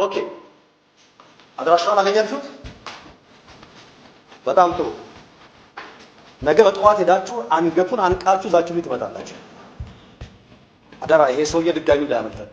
ኦኬ አድራሻውን አገኛችሁት? በጣም ጥሩ። ነገ በጠዋት ሄዳችሁ አንገቱን አንቃችሁ ዛችሁ ልጅ ትመጣላችሁ። አደራ ይሄ ሰውዬ ድጋሚ እንዳያመልጠን።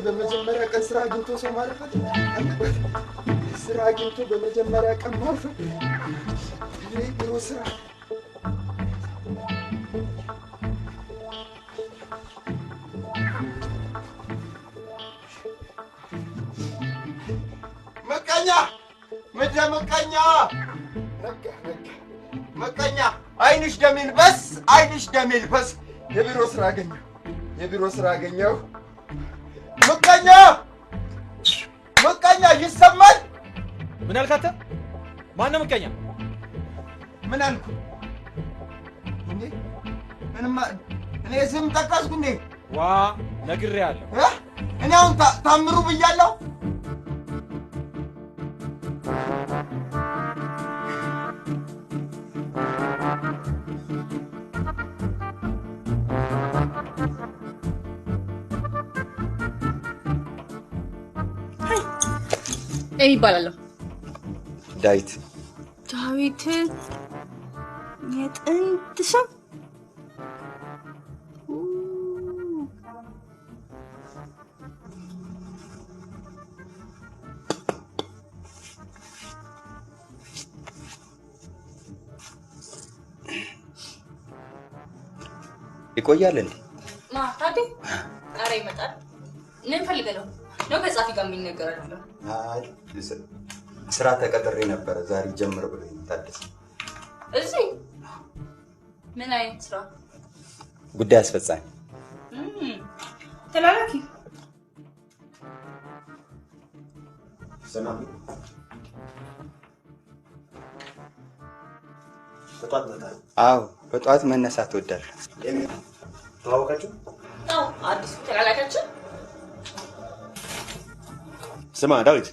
በመጀመሪያ ቀን ስራ አግኝቶ ሰው ማረፈት አለበት። ስራ አግኝቶ በመጀመሪያ ቀን ማረፈት ቢሮ ስራ መቀኛ ምድረ መቀኛ መቀኛ አይንሽ ደም ይልበስ አይንሽ ደም ይልበስ። የቢሮ ስራ አገኘሁ የቢሮ ስራ አገኘሁ። መቀኛ መቀኛ ይሰማል? ምን አልካተ? ማነው መቀኛ? ምን አልኩ እንዴ? እኔ ስም ጠቀስኩ እንዴ? ዋ ነግሬሃለሁ። እኔ አሁን ታምሩ ብያለሁ። ኤሚ ይባላለሁ። ዳዊት ዳዊት የጥንት ስም ይቆያል እንዴ? ታዲ ኧረ ይመጣል። ምን ፈልገህ ነው? ነው ከጻፊ ጋር የሚነገር አይደለም። አይ ስራ ተቀጥሬ ነበር ዛሬ ጀምር ብሎኝ ታደሰ። እዚህ ምን አይነት ስራ? ጉዳይ አስፈጻሚ። ተላላኪ ሰላም በጧት መጣ። አዎ በጧት መነሳት እወዳለሁ። ተዋወቃችሁ? አዎ አዲሱ ተላላካችን። ስማ ዳዊት፣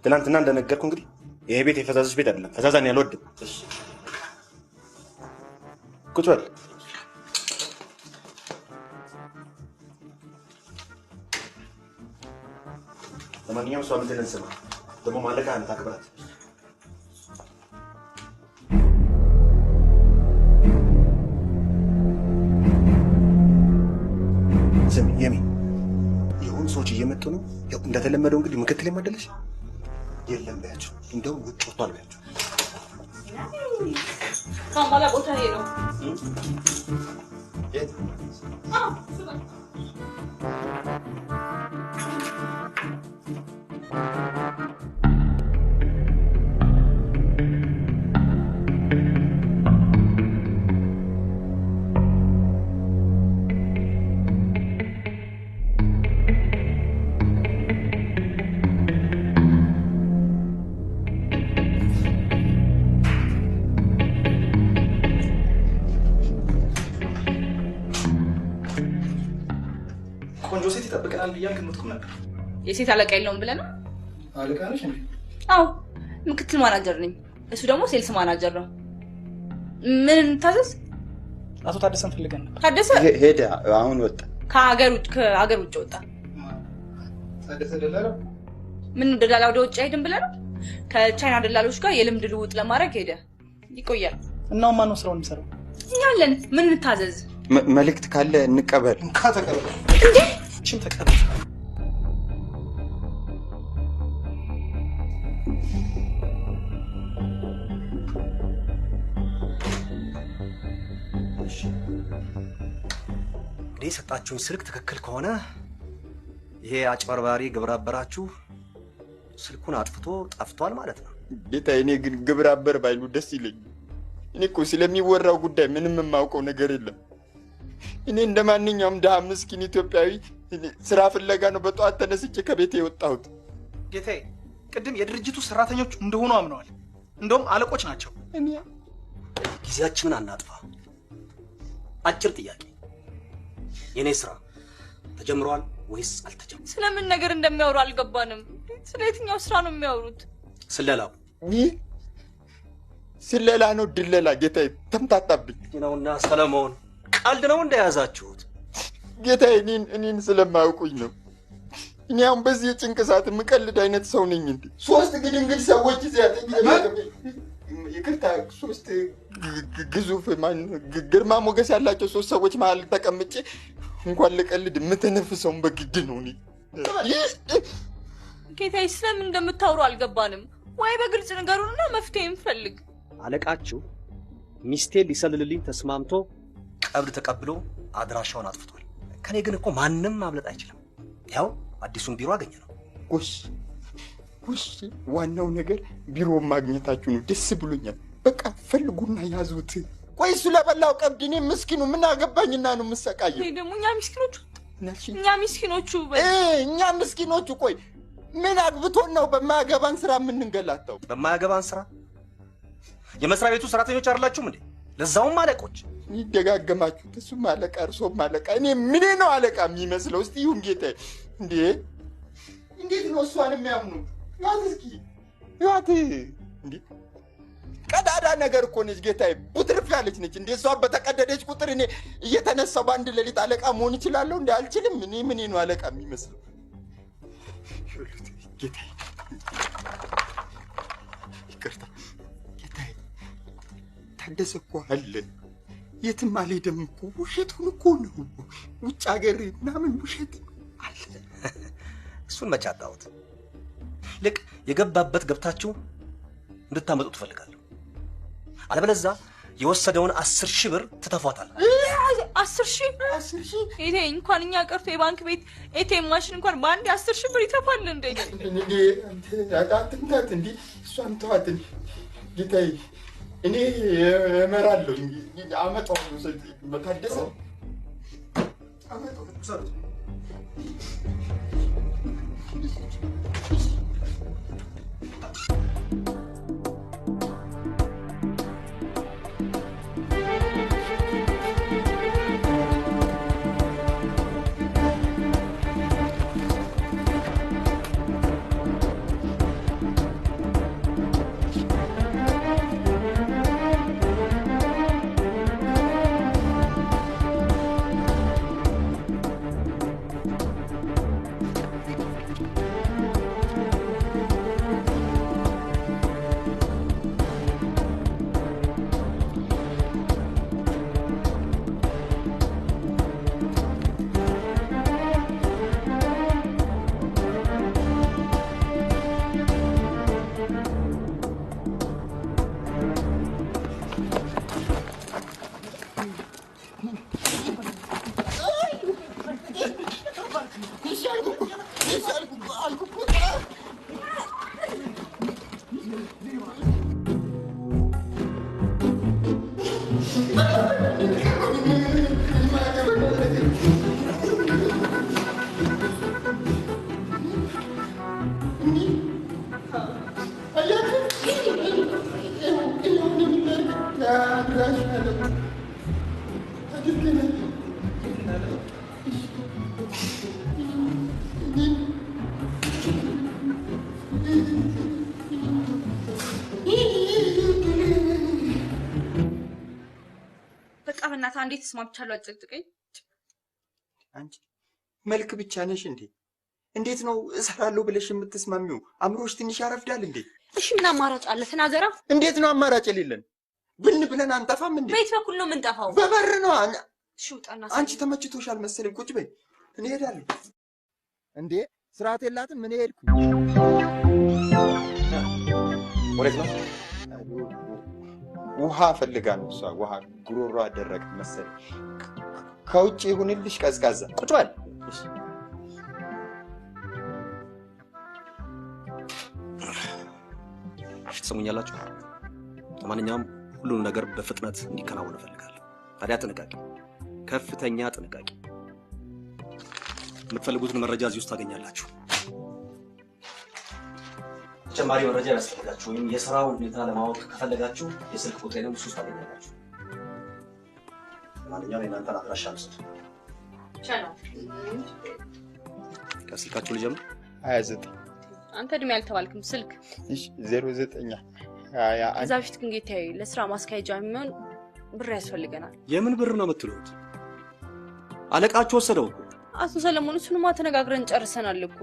ትናንትና እንደነገርኩ እንግዲህ ይሄ ቤት የፈዛዞች ቤት አይደለም። ፈዛዛን ያልወድም። ቁጭ በል። ለማንኛውም እሷ የምትልን ስማ፣ ደግሞ ማለቃህን ታክብራት። ስሚ የሚ፣ የሆኑ ሰዎች እየመጡ ነው። ያው እንደተለመደው እንግዲህ ምክትል የማደለሽ የለም በያቸው። እንደውም ውጭ ወጥቷል በያቸው። ካማላ ቦታ ሄዶ የት? ቆንጆ ሴት ይጠብቀናል ብያልክ ምትኩም ነበር። የሴት አለቃ የለውም ብለህ ነው? አለቃ ነሽ እንዴ? አዎ ምክትል ማናጀር ነኝ። እሱ ደግሞ ሴልስ ማናጀር ነው። ምን እንታዘዝ? አቶ ታደሰን ፈልገን ነበር። ታደሰ ሄደ፣ አሁን ወጣ። ከሀገር ውጭ ወጣ። ታደሰ ደላላ? ምን ደላላ ወደ ውጭ አይሄድም ብለህ ነው? ከቻይና ደላሎች ጋር የልምድ ልውውጥ ለማድረግ ሄደ። ይቆያል። እናው ማን ነው ስራውን የሚሰራው? እኛ አለን። ምን እንታዘዝ? መልእክት ካለ እንቀበል። እንካ ተቀበል። እንዴ እሺም ተቀበል። የሰጣችሁኝ ስልክ ትክክል ከሆነ ይሄ አጭበርባሪ ግብረ አበራችሁ ስልኩን አጥፍቶ ጠፍቷል ማለት ነው። ጌታዬ እኔ ግን ግብረ አበር ባይሉ ደስ ይለኛል። እኔ እኮ ስለሚወራው ጉዳይ ምንም የማውቀው ነገር የለም። እኔ እንደማንኛውም ድሃ ምስኪን ኢትዮጵያዊ ስራ ፍለጋ ነው በጠዋት ተነስቼ ከቤቴ የወጣሁት። ጌታዬ ቅድም የድርጅቱ ሰራተኞች እንደሆኑ አምነዋል። እንደውም አለቆች ናቸው። እኔ ጊዜያችንን አናጥፋ። አጭር ጥያቄ፣ የኔ ስራ ተጀምሯል ወይስ አልተጀመረም? ስለምን ነገር እንደሚያወሩ አልገባንም። ስለ የትኛው ስራ ነው የሚያወሩት? ስለላው ስለላ ነው ድለላ? ጌታዬ ተምታታብኝ ነውና ሰለሞን ቀልድ ነው እንደያዛችሁት? ጌታዬ እኔን ስለማያውቁኝ ነው። እኔ አሁን በዚህ የጭንቅ ሰዓት የምቀልድ አይነት ሰው ነኝ እንዴ? 3 ግድንግድ ሰዎች ይቅርታ 3 ግዙፍ ግርማ ሞገስ ያላቸው 3 ሰዎች መሀል ተቀምጬ እንኳን ልቀልድ የምተነፍሰውን በግድ ነው። እኔ ጌታዬ ስለምን እንደምታወሩ አልገባንም። ወይ በግልጽ ንገሩንና መፍትሄ እንፈልግ። አለቃችሁ ሚስቴን ሊሰልልልኝ ተስማምቶ ቀብድ ተቀብሎ አድራሻውን አጥፍቷል። ከኔ ግን እኮ ማንም ማምለጥ አይችልም። ያው አዲሱን ቢሮ አገኘ ነው። ጎሽ ዋናው ነገር ቢሮ ማግኘታችሁ ነው። ደስ ብሎኛል። በቃ ፈልጉና ያዙት። ቆይ እሱ ለበላው ቀብድ እኔ ምስኪኑ ምን አገባኝና ነው የምሰቃየው? ይሄ ደግሞ እኛ ምስኪኖቹ ቆይ ምን አግብቶን ነው በማያገባን ስራ የምንንገላታው? በማያገባን ስራ የመስሪያ ቤቱ ሰራተኞች አይደላችሁም እንዴ? ለዛውም አለቆች። ይደጋገማችሁ። እሱም አለቃ እርሶም አለቃ። እኔ ምን ነው አለቃ የሚመስለው? እስቲ ይሁን ጌታዬ። እንዴት ነው እሷን የሚያምኑ? ያት እስኪ ያት እንዴ ቀዳዳ ነገር እኮ ነች ጌታዬ። ቡትርፍ ያለች ነች እንዴ? እሷ በተቀደደች ቁጥር እኔ እየተነሳው በአንድ ሌሊት አለቃ መሆን እችላለሁ እንዴ? አልችልም። እኔ ምን ነው አለቃ የሚመስለው? ጌታዬ ይቅርታ ጌታዬ። ታደሰ እኮ አለ የትም አልሄደም እኮ። ውሸቱን እኮ ነው። ውጭ ሀገር ምናምን ውሸት አለ። እሱን መች አጣሁት። ልክ የገባበት ገብታችሁ እንድታመጡ ትፈልጋለሁ። አለበለዚያ የወሰደውን 10,000 ብር ትተፏታል። 10,000 ይሄ እንኳን እኛ ቀርቶ የባንክ ቤት ኤቲኤም ማሽን እንኳን በአንድ 10,000 ብር ይተፋል እንዴ? አትምታት እንዴ? እሷን ተዋት ጌታዬ። እኔ እመራለሁ። አመጣዋለሁ። ታደሰ አመጣዋለሁ። በቃ እንዴት ተስማምቻለሁ? አጨቅጭቀኝ። አንቺ መልክ ብቻ ነሽ እንዴ? እንዴት ነው እሰራለሁ ብለሽ የምትስማሚው? አምሮሽ ትንሽ ያረፍዳል እንዴ? እሺ ምን አማራጭ አለ? ተናገራ። እንዴት ነው አማራጭ የሌለን? ብን ብለን አንጠፋም እንዴ? በየት በኩል ነው የምንጠፋው? በበር ነው። እሺ ውጣና። አንቺ ተመችቶሻል መሰለኝ። ቁጭ በይ፣ እኔ እሄዳለሁ። እንዴ ስርዓት የላትም። ምን ሄድኩ? ወዴት ነው? ውሃ ፈልጋ ነው እሷ። ውሃ ጉሮሮ አደረቀ መሰለኝ። ከውጭ ይሁንልሽ ቀዝቃዛ። ቁጭ በል። እሺ ትሰሙኛላችሁ? ለማንኛውም ሁሉንም ነገር በፍጥነት እንዲከናወን እፈልጋለሁ። ታዲያ ጥንቃቄ፣ ከፍተኛ ጥንቃቄ። የምትፈልጉትን መረጃ እዚህ ውስጥ ታገኛላችሁ። ተጨማሪ መረጃ ያስፈልጋችሁ ወይም የስራውን ሁኔታ ለማወቅ ከፈለጋችሁ የስልክ ቁጥሬንም እሱ ውስጥ ታገኛላችሁ። ለማንኛውም የእናንተን አድራሻ ልስጥ። ከስልካችሁ ልጀምር። 29 አንተ እድሜ ያልተባልክም ስልክ 09 እዛ በፊት ግን ጌታዬ ለስራ ማስካሄጃ የሚሆን ብር ያስፈልገናል። የምን ብር ነው የምትሉት? አለቃችሁ ወሰደው እኮ። አቶ ሰለሞን እሱንማ ተነጋግረን ጨርሰናል እኮ።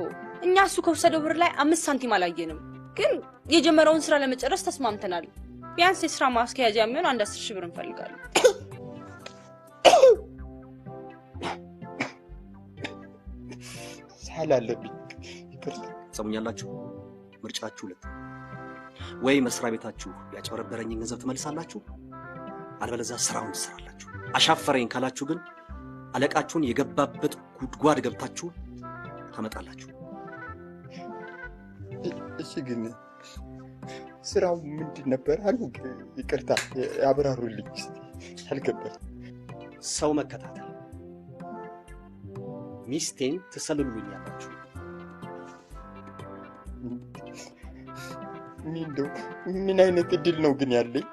እኛ እሱ ከወሰደው ብር ላይ 5 ሳንቲም አላየንም፣ ግን የጀመረውን ስራ ለመጨረስ ተስማምተናል። ቢያንስ የስራ ማስካሄጃ የሚሆን 10,000 ብር እንፈልጋለን። ሳላለብኝ ይቅርታ። ሰሙኛላችሁ? ምርጫችሁ ሁለት፣ ወይ መስሪያ ቤታችሁ ያጨበረበረኝን ገንዘብ ትመልሳላችሁ፣ አለበለዚያ ስራውን ትሰራላችሁ። አሻፈረኝ ካላችሁ ግን አለቃችሁን የገባበት ጉድጓድ ገብታችሁ ታመጣላችሁ። እሺ ግን ስራው ምንድን ነበር አሉ? ይቅርታ ያብራሩልኝ እስቲ፣ አልገባኝ። ሰው መከታተል። ሚስቴን ትሰልሉልኛላችሁ። ምን አይነት እድል ነው ግን ያለኝ?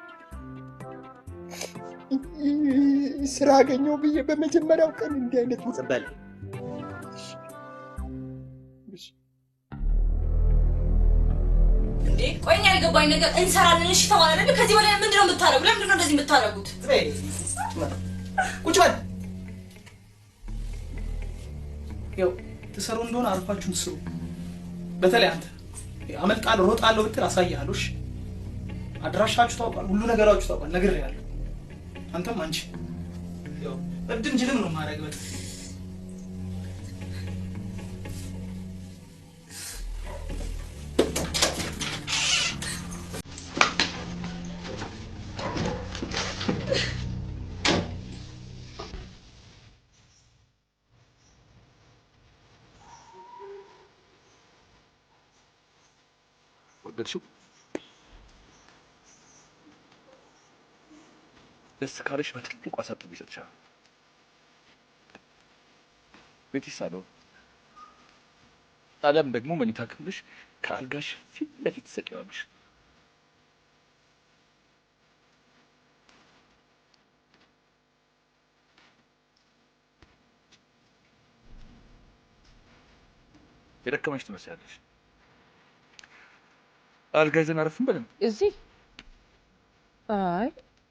ስራ አገኘው ብዬ በመጀመሪያው ቀን እንዲህ አይነት ዝም እንዴ ቆይኛ ያልገባኝ ነገር እንሰራለን እሺ ተባለ አይደል? ከዚህ በላይ ምንድነው የምታረጉ? ለምንድን ነው እንደዚህ የምታረጉት? ቁጭ በል። ያው ትሰሩ እንደሆነ አርፋችሁ ትስሩ። በተለይ አንተ አመልጣለሁ ሮጣለሁ ብትል አሳያለሁ። እሺ አድራሻችሁ ታውቃል፣ ሁሉ ነገራችሁ ታውቃል፣ ነግሬሃለሁ። አንተም አንቺ ያው እብድም ጅልም ነው ማረግበት። ወደድሽው? ደስ ካለሽ በትልቁ አሳጥብ ይሰጥሻል። ቤት ይሳለው። አለም ደግሞ መኝታ ክፍልሽ ከአልጋሽ ፊት ለፊት ትሰቂዋለሽ። የደከመሽ ትመስያለሽ። አልጋ ይዘን አረፍን በለን። እዚህ አይ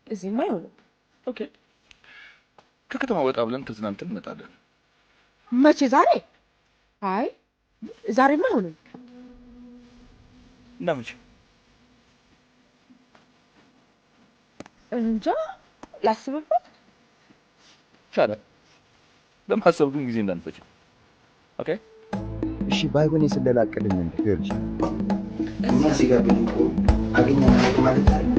እዚህማ አይሆንም። ኦኬ፣ ከከተማ ወጣ ብለን ተዝናንተን እንመጣለን። መቼ? ዛሬ? አይ ዛሬማ አይሆንም። እና መቼ? እንጃ ላስብበት። ይቻላል። ለማሰብ ግን ጊዜ እንዳንፈጅ። ኦኬ እሺ። ባይሆን የስለላ ዕቅድን ይኸውልሽ፣ እኛ እዚህ ጋር ብንቆ አገኘናቸው ማለት አይደል?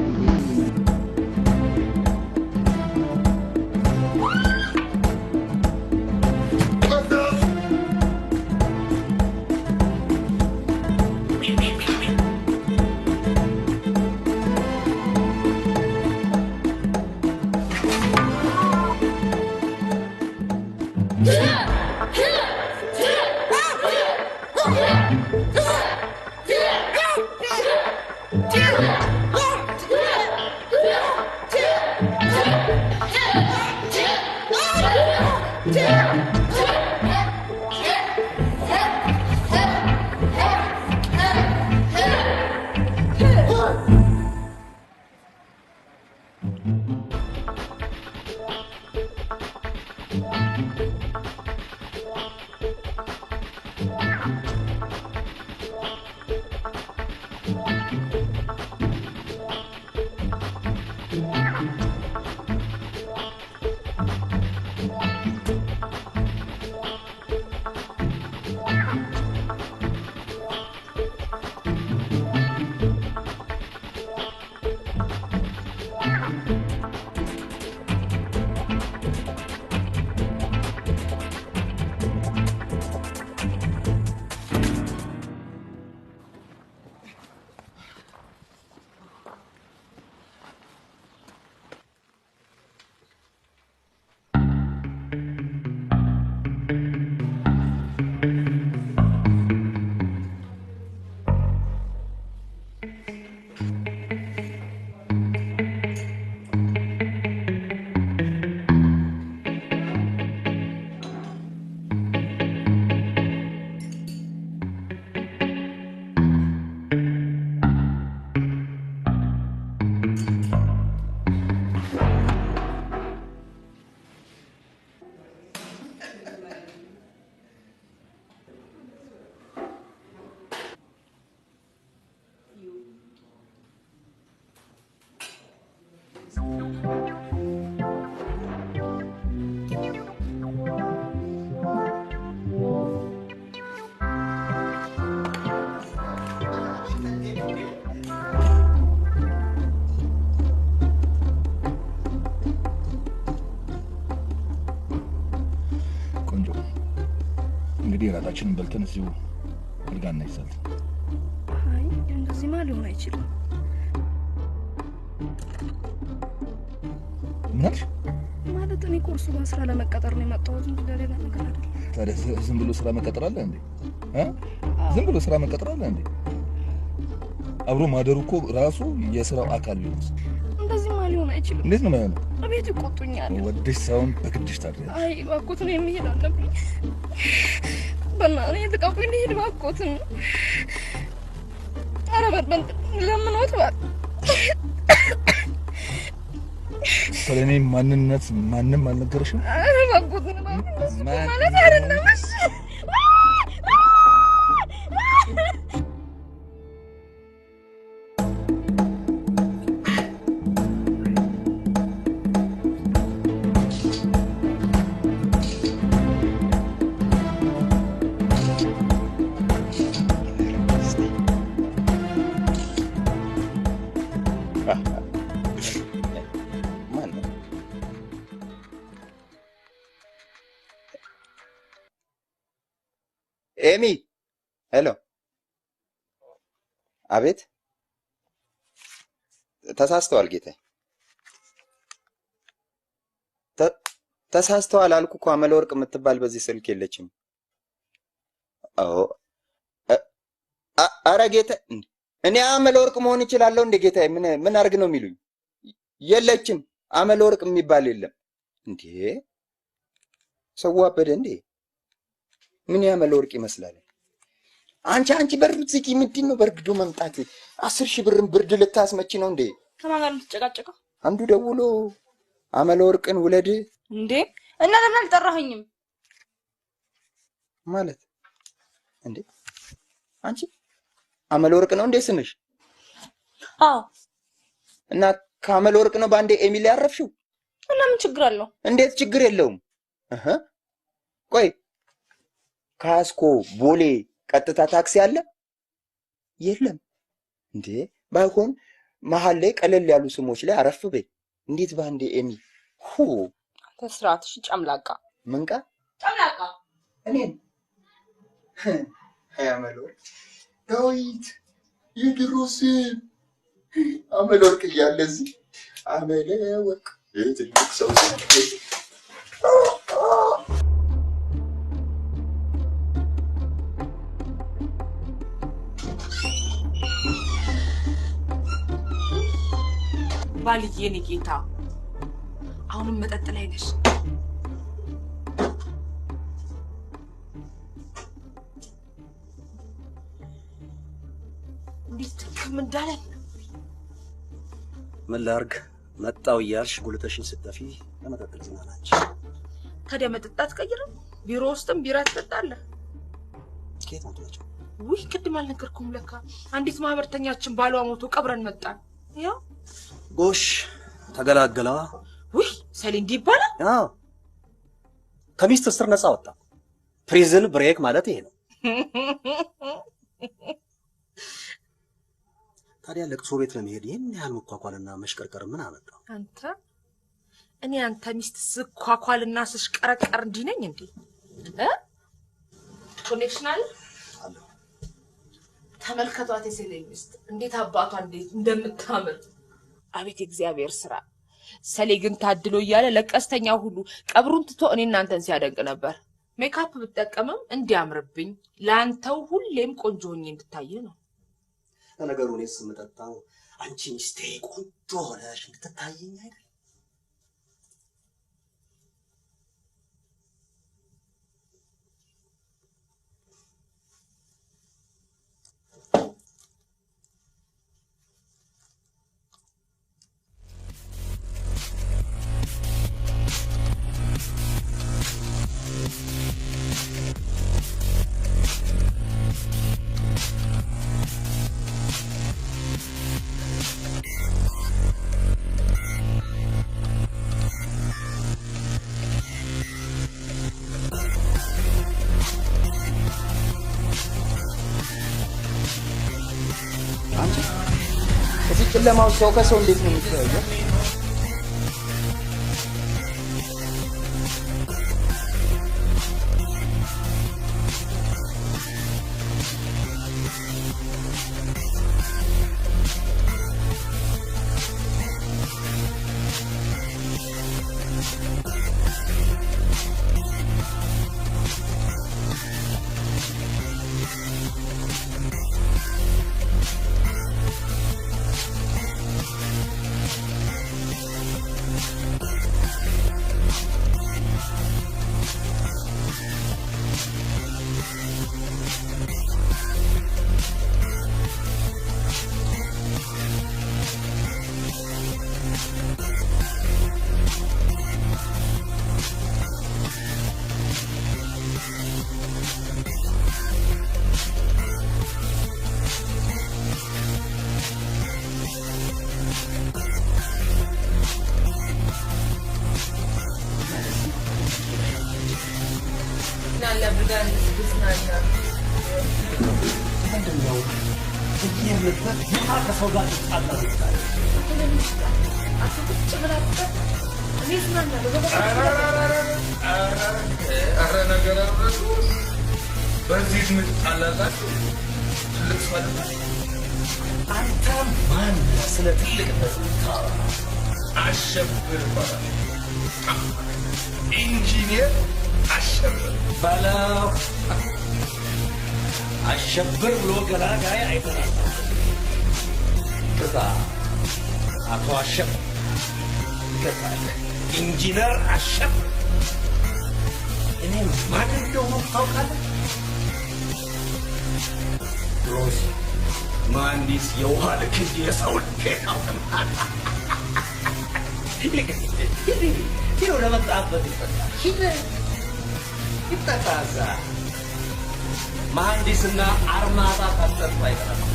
እንግዲህ ራታችንን በልተን እዚሁ አልጋና ይዛል። አይ እንደዚህ ማለት ሊሆን አይችልም። ምን አልሽ? ማለት እኔ ኮርሱ ጋር ስራ ለመቀጠር ነው የመጣሁት እንጂ ለሌላ ነገር አይደለም። ታዲያ ዝም ብሎ ስራ መቀጠር አለ እንዴ? ዝም ብሎ ስራ መቀጠር አለ እንዴ? አብሮ ማደሩ እኮ ራሱ የስራው አካል ቢሆንስ? እንደዚህ ማለት ሊሆን አይችልም። እንዴት ነው የማይሆነው? እቤት ይቆጡኛል። ወደሽ ሳይሆን በግድሽ ታዲያ። አይ እባክዎትን የሚሄድ አለብኝ። በእናትህ ልቀቁኝ፣ ልሄድ እባክዎትን። ኧረ በል ለምኖት እባክህ። ስለ እኔ ማንነት ማንም አልነገረሽም? ኧረ እባክዎትን ማለት አይደለም። ኤሚ ሄሎ። አቤት። ተሳስተዋል ጌታዬ፣ ተሳስተዋል አልኩ እኮ። አመለወርቅ የምትባል በዚህ ስልክ የለችም። አዎ ኧረ ጌታዬ፣ እኔ አመለወርቅ መሆን እችላለሁ እንዴ ጌታዬ? ምን አድርግ ነው የሚሉኝ? የለችም፣ አመለወርቅ የሚባል የለም እንዴ። ሰው አበደ እንዴ? ምን ያመለወርቅ ይመስላል? አንቺ በርድ ዝጊ። ምንድን ነው በርግዶ መምጣት? 10,000 ብርን ብርድ ልታስመቺ ነው እንዴ? ከማን ጋር ልትጨቃጨቀው? አንዱ ደውሎ አመለወርቅን ውለድ እንዴ። እና ለምን አልጠራኸኝም ማለት እንዴ? አንቺ አመለወርቅ ነው እንዴ ስምሽ? አዎ። እና ከአመለወርቅ ነው ባንዴ ኤሚሊ ያረፍሽው? እና ምን ችግር አለው? እንዴት ችግር የለውም? ቆይ ካስኮ ቦሌ ቀጥታ ታክሲ አለ? የለም እንዴ? ባይሆን መሀል ላይ ቀለል ያሉ ስሞች ላይ አረፍ በይ። እንዴት ባንዴ ኤሚ? ተስራትሽ ጨምላቃ። ምንቃ ጨምላቃ? እኔን አመለወርቅ ዳዊት የድሮ ስም አመለወርቅ እያለ እዚህ አመለወርቅ የትልቅ ሰው ስም ባልዬ የኔ ጌታ አሁንም መጠጥ ላይ ነሽ። እንዴት ትክም እንዳለ ምን ላድርግ? መጣው እያልሽ ጉልተሽን ስትጠፊ ለመጠጥ ልዝናናች። ታዲያ መጠጣት ቀይረው ቢሮ ውስጥም ቢራ ትጠጣለህ። ከየት መጥቷቸው? ውይ ቅድም አልነገርኩም ለካ አንዲት ማህበርተኛችን ባሏ ሞቶ ቀብረን መጣን። ያው ጎሽ ተገላገላ። ውይ ሰሊ እንዲህ ይባላል? አዎ ከሚስት እስር ነፃ ወጣ። ፕሪዝን ብሬክ ማለት ይሄ ነው። ታዲያ ለቅሶ ቤት ለመሄድ ይሄን ያህል መኳኳልና መሽቀርቀር ምን አመጣው? እኔ አንተ ሚስት ስኳኳልና ስሽቀረቀር እንዲህ ነኝ እንዴ? ኮኔክሽን አለ? ተመልከቷት የሰሌ ሚስት እንዴት አባቷ እንዴት እንደምታምር። አቤት የእግዚአብሔር ስራ። ሰሌ ግን ታድሎ እያለ ለቀስተኛ ሁሉ ቀብሩን ትቶ እኔ እናንተን ሲያደንቅ ነበር። ሜካፕ ብትጠቀምም እንዲያምርብኝ ላንተው ሁሌም ቆንጆ ሆኜ እንድታይ ነው። ለነገሩ እኔስ የምጠጣው አንቺ ሚስቴ ቆንጆ ሆነሽ እንድትታየኝ አይደል? እዚህ ጨለማው ሰው ከሰው እንዴት ነው የሚተያየው? ምንድነው ይሄርበት ከሰው ጋር ተጣጣ በዚህ ምጣላላችሁ ትልቅ ሰው አንተ ማን ስለ ትልቅነት ታወራ? አሸብር ይባላል። ኢንጂነር አሸብር በለው። አሸብር ብሎ ገላጋይ አይፈራም። ከዛ አቶ አሸብር ይገባል። ኢንጂነር አሸብር እኔ ማን እንደሆነ ታውቃለህ? ሮስ መሀንዲስ የውሃ ልክ እንጂ የሰው ልክ አውቅም። ሂዶ ለመጣበት ይፈታል። ሂድ ይጠጣዛ መሀንዲስና አርማታ ታጠጡ አይቀርም።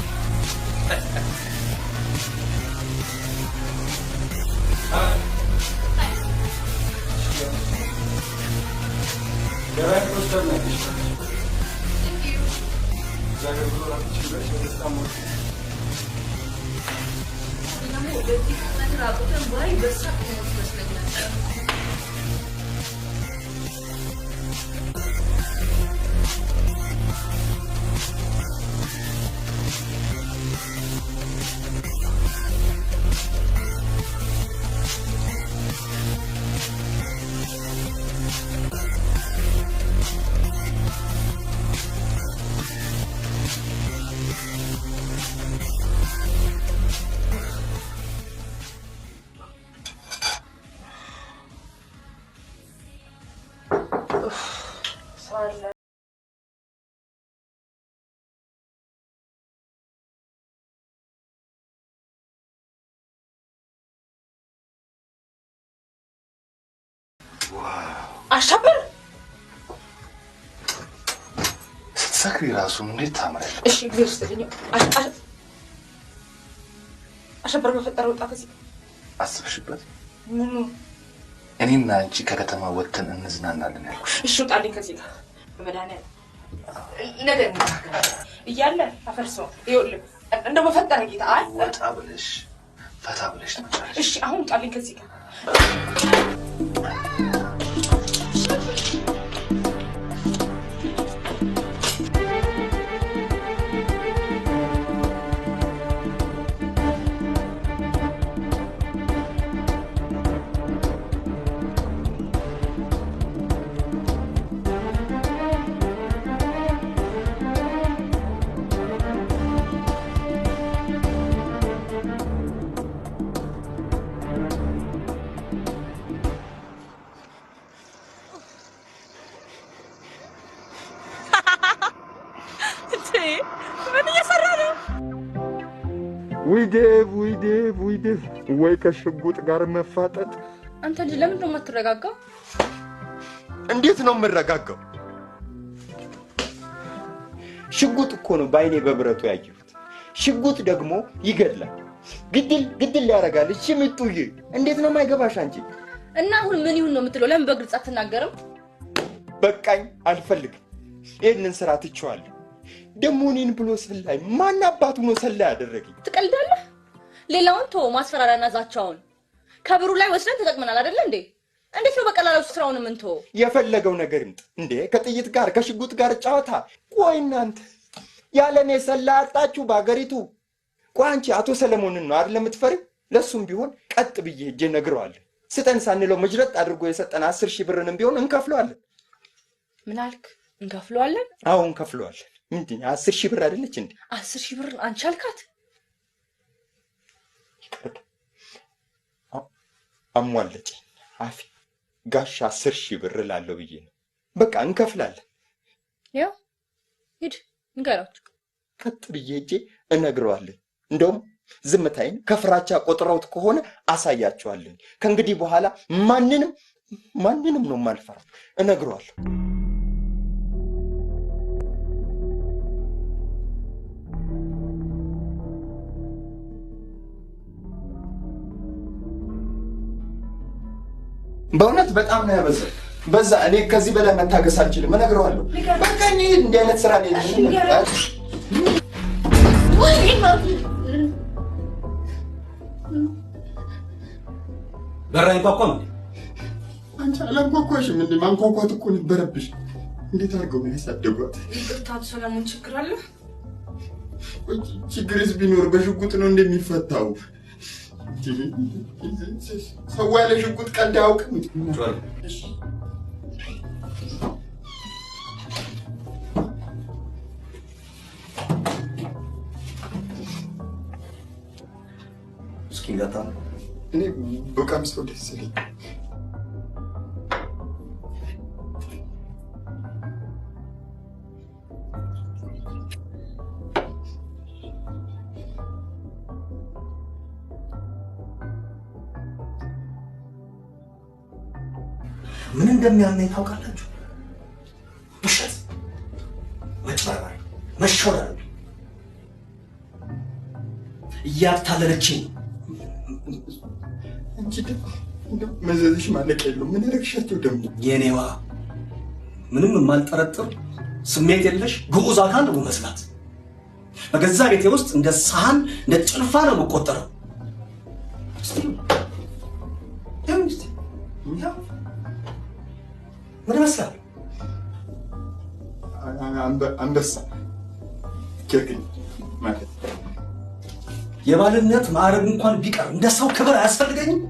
አሸብር ስትሰክሪ ራሱ እንዴት ታምራለሽ! እሺ እግዚአብሔር ይስጥልኝ። አሸብር በፈጠረው ወጣ ከዚህ አስብሽበት። ምኑ እኔና አንቺ ከከተማ ወጥተን እንዝናናለን ያልኩሽ። እሺ ውጣልኝ ከዚህ ጋር በመድኃኒዓለም ነገር እያለ አፈርሰው ይኸውልህ እንደው በፈጠረ ጌታ አይ ወጣ ብለሽ ፈታ ብለሽ ትመጫለሽ። እሺ አሁን ውጣልኝ ከዚህ ጋር ውይ ዴቭ ወይ ከሽጉጥ ጋር መፋጠጥ። አንተ ልጅ ለምንድን ነው የማትረጋጋው? እንዴት ነው የምረጋጋው? ሽጉጥ እኮ ነው በአይኔ በብረቱ ያየሁት። ሽጉጥ ደግሞ ይገድላል፣ ግድል ያደርጋል። እሺ ምጡዬ እንዴት ነው የማይገባሽ አንቺ? እና አሁን ምን ይሁን ነው የምትለው? ለምን በግልጽ አትናገርም? በቃኝ፣ አልፈልግም። ይህንን ስራ ትቼዋለሁ። ደግሞ እኔን ብሎ ሰላይ ማን አባቱ ነው ሰላይ ያደረገኝ? ትቀልዳለህ? ሌላውን ተው፣ ማስፈራሪያና ዛቻውን ከብሩ ላይ ወስደን ተጠቅመናል አይደል እንዴ? እንዴት ነው በቀላሉ ስራውን ምን ተው? የፈለገው ነገር ይምጣ እንዴ? ከጥይት ጋር ከሽጉጥ ጋር ጫወታ? ቆይ እናንተ ያለኔ ሰላይ አጣችሁ በአገሪቱ። ቆይ አንቺ አቶ ሰለሞንን ነው አይደል የምትፈሪው? ለሱም ቢሆን ቀጥ ብዬ ሄጄ ነግረዋለሁ። ስጠን ሳንለው መጅረጥ አድርጎ የሰጠን 10,000 ብርንም ቢሆን እንከፍለዋለን። ምን አልክ? እንከፍለዋለን? አዎ እንከፍለዋለን። ምንድን 10,000 ብር አይደለች እንዴ? 10,000 ብር አንቺ አልካት? አሟለጭ አፊ ጋሽ 10,000 ብር ላለው ብዬ ነው። በቃ እንከፍላለን። ያው ሂድ ንገራቸው። ቀጥ ብዬ ሄጄ እነግረዋለሁ። እንደውም ዝምታይን ከፍራቻ ቆጥረውት ከሆነ አሳያቸዋለሁ። ከእንግዲህ በኋላ ማንንም ነው የማልፈራው። እነግረዋለሁ። በእውነት በጣም ነው ያበዛው። በዛ እኔ ከዚህ በላይ መታገስ አልችልም። እነግረዋለሁ። በቃ እኔ እንዲህ አይነት ስራ ላይ በራ ይንኳኳም አንቺ አላንኳኳሽም እንዴ? ማንኳኳት እኮ ነበረብሽ። እንዴት አድርገው ነው ያሳደጓት? ይቅርታ ሰለሞን፣ ችግር አለ? ችግርስ ቢኖር በሽጉጥ ነው እንደሚፈታው። ሰው ያለ ሽጉጥ ቀልድ አያውቅም። እስኪ ጋታ እኔ በቃም ሰው ደስ ይለኝ። ምን እንደሚያመኝ ታውቃላችሁ? ውሸት፣ መጭበርበር፣ መሾለል እያታለለችኝ። አንቺ ደግሞ መዘዝሽ ማለቅ የለው። ምን ረግሻቸው ደግሞ የኔዋ ምንም የማልጠረጥር ስሜት የለሽ ግዑዝ አካል ነው መስላት። በገዛ ቤቴ ውስጥ እንደ ሳህን እንደ ጭልፋ ነው የምቆጠረው። ምን ይመስላል? አንበሳ ጀግን ማለት የባልነት ማዕረግ እንኳን ቢቀር እንደ ሰው ክብር አያስፈልገኝም?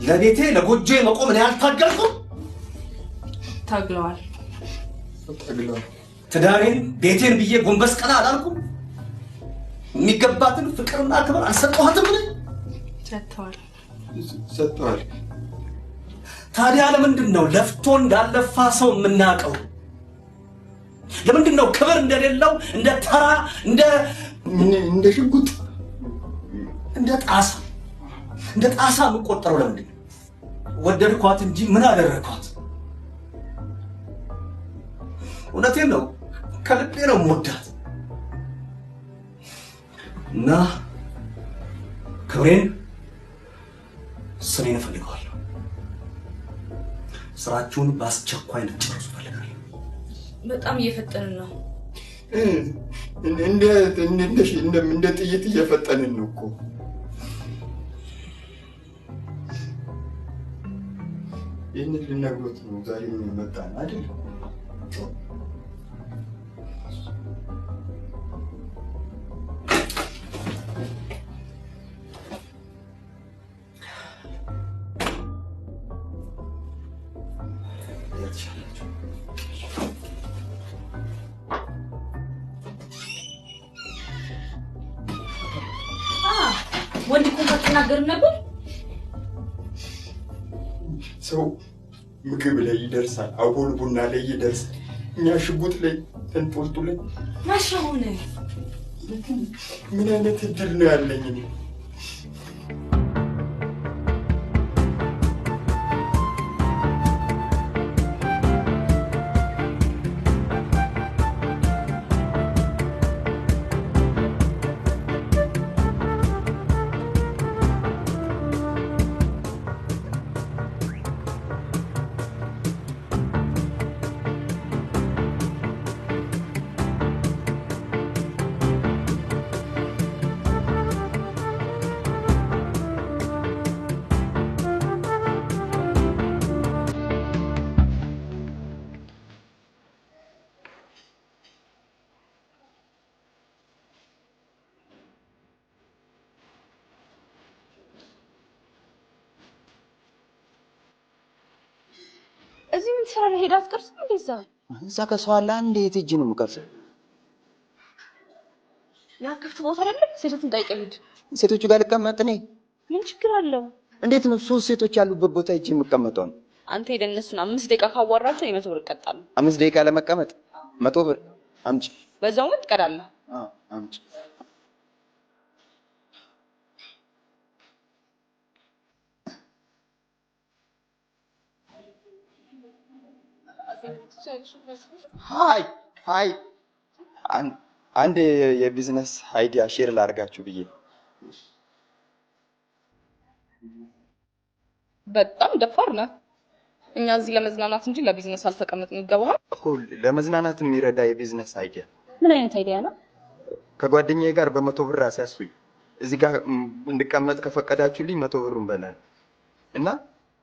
ለቤቴ ለጎጆ መቆም እኔ አልታገልኩም? ታግለዋል። ትዳሬን ቤቴን ብዬ ጎንበስ ቀና አላልኩም? የሚገባትን ፍቅርና ክብር አልሰጠኋትም? ሰጥተዋል። ታዲያ ለምንድን ነው ለፍቶ እንዳለፋ ሰው የምናውቀው? ለምንድን ነው ክብር እንደሌለው እንደ ተራ እንደ ሽጉጥ እንደ ጣሳ የምቆጠረው? ለምንድን ነው? ወደድኳት እንጂ ምን አደረኳት? እውነቴን ነው፣ ከልቤ ነው የምወዳት እና ክብሬን ስሜን እፈልገዋለሁ። ስራችሁን በአስቸኳይ እንድትጨርሱ እፈልጋለሁ። በጣም እየፈጠንን ነው። እንደ ጥይት እየፈጠንን ነው እኮ። ይህንን ልነግሮት ነው ዛሬ መጣን አይደል? ወንድ እኮ ተናገር ነበር። ሰው ምግብ ላይ ይደርሳል፣ አቦል ቡና ላይ ይደርሳል። እኛ ሽጉጥ ላይ ተንጦልጡለን ማሻሆነ ምን አይነት እድል ነው ያለኝ? እዚህ ምን ትሰራለህ? ሄዳ አትቀርጽም እንዴ? እዛ ከሰው አለ አንዴ የት ሂጅ ነው የምቀርጸው? ያ ክፍት ቦታ አይደለም? ሴቶችን ጠይቀህ ሂድ። ሴቶቹ ጋር ልቀመጥ እኔ? ምን ችግር አለው? እንዴት ነው 3 ሴቶች ያሉበት ቦታ ሂጅ የምቀመጠው? አንተ ሄደህ እነሱን 5 ደቂቃ ካዋራቸው 100 ብር እቀጣለሁ። 5 ደቂቃ ለመቀመጥ 100 ብር አምጪ። በዛው ምን ትቀዳለህ? አምጪ። ሃይ አንድ የቢዝነስ አይዲያ ሼር ላድርጋችሁ ብዬ። በጣም ደፋር ነህ። እኛ እዚህ ለመዝናናት እንጂ ለቢዝነስ አልተቀመጥንም። ይገባሃል? እኮ ለመዝናናት የሚረዳ የቢዝነስ አይዲያ። ምን አይነት አይዲያ ነው? ከጓደኛዬ ጋር በ100 ብር አስያዝኩኝ። እዚህ ጋር እንድቀመጥ ከፈቀዳችሁልኝ 100 ብሩን በላለሁ እና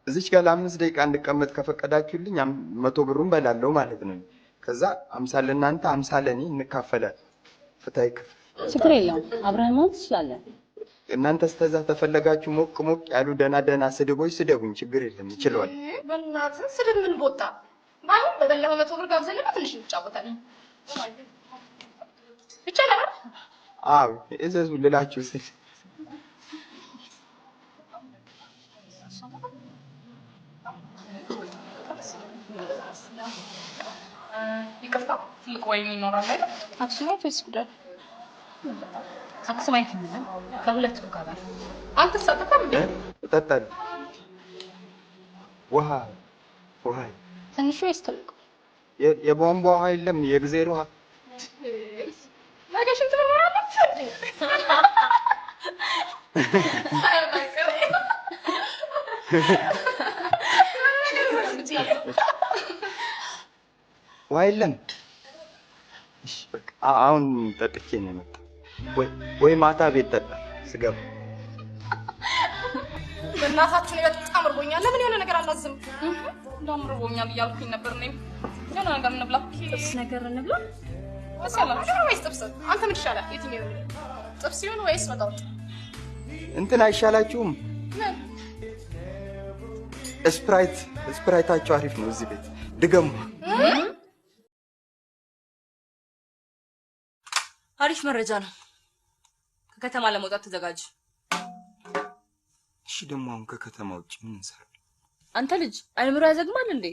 እዚች ጋር ለ5 ደቂቃ እንድቀመጥ ከፈቀዳችሁልኝ 100 ብሩን በላለሁ ማለት ነው። ከዛ 50 ለእናንተ 50 ለእኔ እንካፈላለን። ፍትሃዊ ክፍል። ችግር የለውም። አብረን መሆን ትችላለን። እናንተ ስተዛ ተፈለጋችሁ ሞቅ ሞቅ ያሉ ደህና ስድቦች ስደቡኝ፣ ችግር የለም ይችላል። በእናትህ ስድብ ምን ቦጣ? ባይሆን በበላው 100 ብር ጋብዘንና ትንሽ እንጫወታለን። ይቻላል? አዎ እዘዙ ልላችሁ ስል ይቅርታ፣ ትልቅ ወይን ይኖራል አይደል? አክሱማይት ወይስ ጉዳይ? አክሱማይት ምን ከሁለት ጋር አንተ ሳጠጣም እንዴ? እጠጣለሁ። ውሃ ትንሽ ወይስ ትልቅ? የቧንቧ ውሃ የለም፣ የእግዜር ውሃ። ነገ ሽንት ትኖራለች እንዴ? ውሃ የለም። እሺ በቃ አሁን ጠጥቼ ነው የመጣው። ወይ ማታ ቤት ጠጣ ስገባ። በእናታችሁ ነው በጣም እርቦኛል። ለምን የሆነ ነገር አላዝም? እንደውም እርቦኛል እያልኩኝ ነበር። እኔም የሆነ ነገር እንብላ። ጥብስ ነገር እንብላ። ወይስ ያላችሁ ወይስ ጥብስ? አንተ ምን ይሻላል? የትኛው ይሆናል? ጥብስ ይሁን ወይስ ወጣውጥ? እንትን አይሻላችሁም? ምን ስፕራይታችሁ አሪፍ ነው እዚህ ቤት። ድገሙ። አሪፍ መረጃ ነው። ከከተማ ለመውጣት ተዘጋጅ። እሺ ደግሞ አሁን ከከተማ ውጭ ምን እንሰራለን? አንተ ልጅ አይምሮ ያዘግማል እንዴ?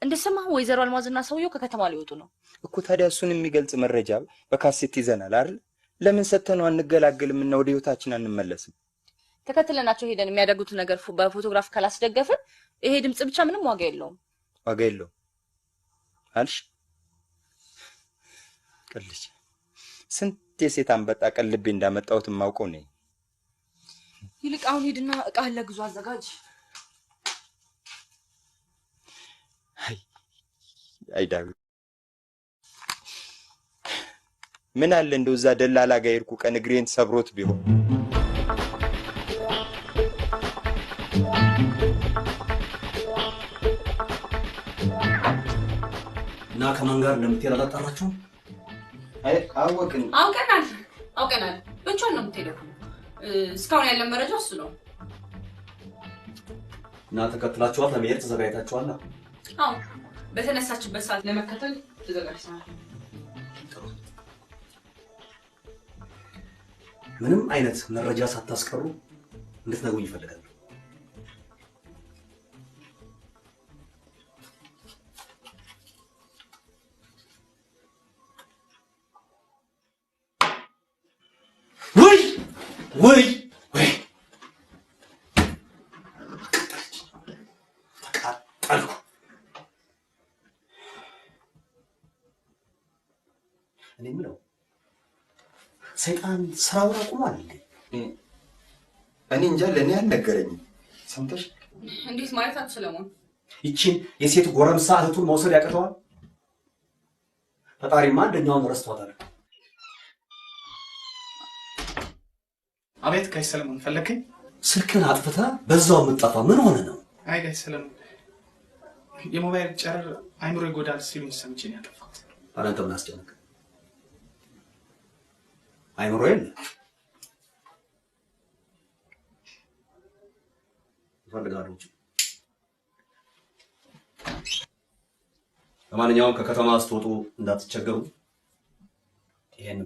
እንደሰማህ ወይዘሮ አልማዝና ሰውየው ከከተማ ሊወጡ ነው እኮ። ታዲያ እሱን የሚገልጽ መረጃ በካሴት ይዘናል አይደል? ለምን ሰተነው አንገላገልም እና ወደ ህይወታችን አንመለስም? ተከትለናቸው ሄደን የሚያደርጉትን ነገር በፎቶግራፍ ካላስደገፍን ይሄ ድምጽ ብቻ ምንም ዋጋ የለውም። ዋጋ የለውም አልሽ? ቀልጅ ስንት የሴት አንበጣ ቀልቤ እንዳመጣሁት የማውቀው ነኝ። ይልቅ አሁን ሂድና እቃህን ለጉዞ አዘጋጅ። አይ ዳዊት፣ ምን አለ እንደው እዛ ደላላ ጋር ሄድኩ ቀን እግሬን ሰብሮት ቢሆን። እና ከማን ጋር እንደምትሄድ አላጣራችሁም? አይ አውቀናል። ብቻውን ነው የምትሄደው። እስካሁን ያለን መረጃ እሱ ነው። እና ተከትላችኋት ለመሄድ ተዘጋጅታችኋል? አዎ፣ በተነሳችበት ሰዓት ለመከተል ተዘጋጅተናል። ምንም አይነት መረጃ ሳታስቀሩ እንድትነግሩኝ ይፈልጋል። ወይ ተቃጠልኩ። እኔ የምለው ሰይጣን ስራውን አቁሟል እንዴ? እኔ እንጃ፣ ለእኔ አልነገረኝም። ሰምተሽ? እንዴት ማለት አቶ ሰለሞን? ይቺን የሴት ጎረምሳ እህቱን መውሰድ ያቅተዋል? ፈጣሪማ አንደኛውን ረስቷታል። አቤት ጋሽ ሰለሞን፣ ፈለከኝ? ስልክን አጥፍተህ በዛው የምትጠፋ ምን ሆነ ነው? አይ ጋሽ ሰለሞን፣ የሞባይል ጨረር አይምሮ ይጎዳል ሲሉኝ ሰምቼ ነው ያጠፋሁት። ኧረ አንተ ምን አስጨነቀ? አይምሮ የለ ይፈልጋሉ እንጂ። ለማንኛውም ከከተማ ስትወጡ እንዳትቸገሩ። ይሄን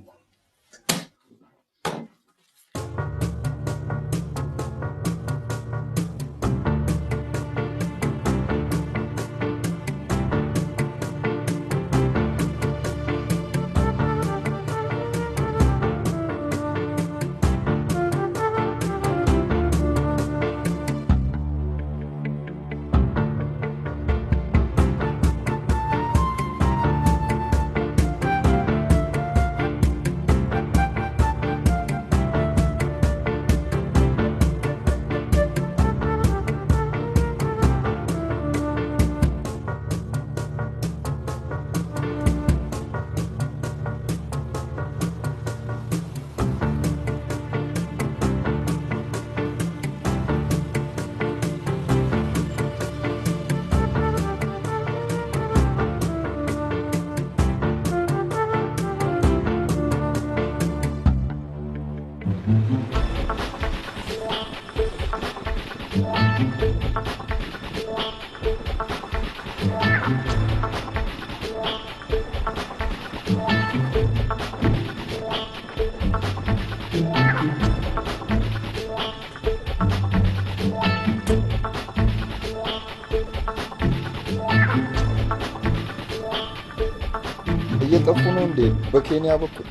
እየጠፉ ነው እንዴ? በኬንያ በኩል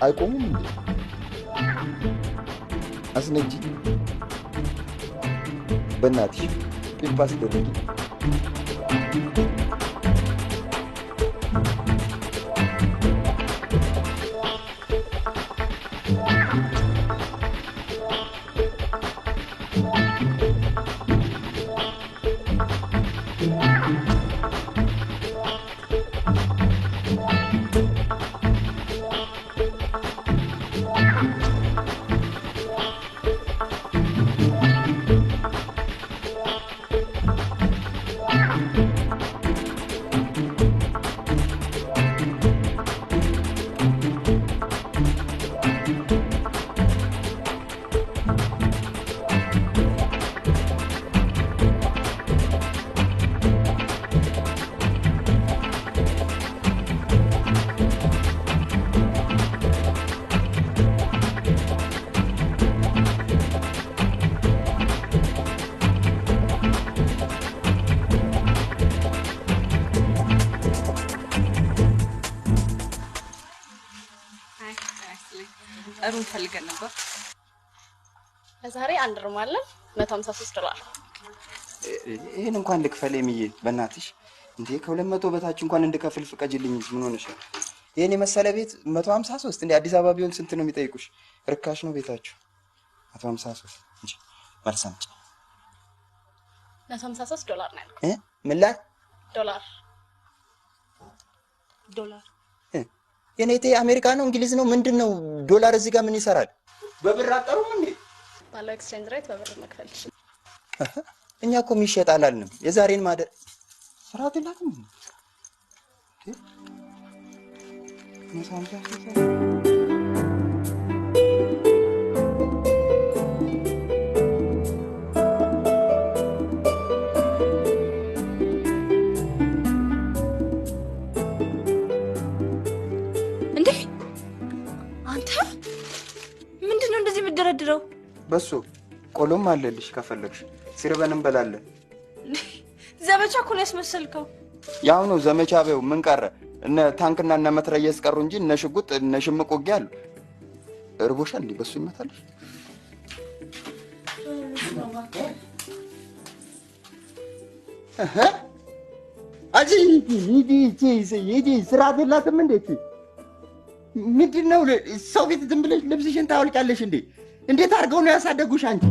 አይቆሙም እንዴ? አስነጂ በእናትሽ ፒምፓስ ደረጊ። እሩን ፈልገን ነበር። ለዛሬ አንድ ሩም አለ $153። ይሄን እንኳን ልክፈል የሚዬ በእናትሽ እንዴ ከ200 በታች እንኳን እንድከፍል ፍቀጅልኝ። ምን ሆነሽ? ይሄን የመሰለ ቤት 153 እንዴ? አዲስ አበባ ቢሆን ስንት ነው የሚጠይቁሽ? ርካሽ ነው ቤታችሁ። 153 እንጂ ማርሳምጭ $153 ነው ያልኩት። ምን ላይ ዶላር የኔቴ አሜሪካ ነው እንግሊዝ ነው ምንድነው? ዶላር እዚህ ጋር ምን ይሰራል? በብር አጠሩም እንዴ? ባለው ኤክስቼንጅ ሬት በብር መክፈል ይችላል። እኛ እኮ የሚሸጥ አላልንም። የዛሬን ማደር ስራት የላትም እንዴ? የምትደረድረው? በሱ ቆሎም አለልሽ ከፈለግሽ ሲርበን እንበላለን። ዘመቻ እኮ ነው ያስመሰልከው። ያው ነው ዘመቻ በው ምን ቀረ? እነ ታንክና እነ መትረየስ ቀሩ እንጂ እነ ሽጉጥ እነ ሽምቅ ውጊያ አሉ። እርቦሻል እንዴ? በሱ ይመታልሽ። አጂ ይዲ ስራት የላትም እንዴ? ምንድነው ሰው ቤት ዝም ብለሽ ልብስሽን ታወልቂያለሽ እንዴ? እንዴት አድርገው ነው ያሳደጉሽ አንቺ?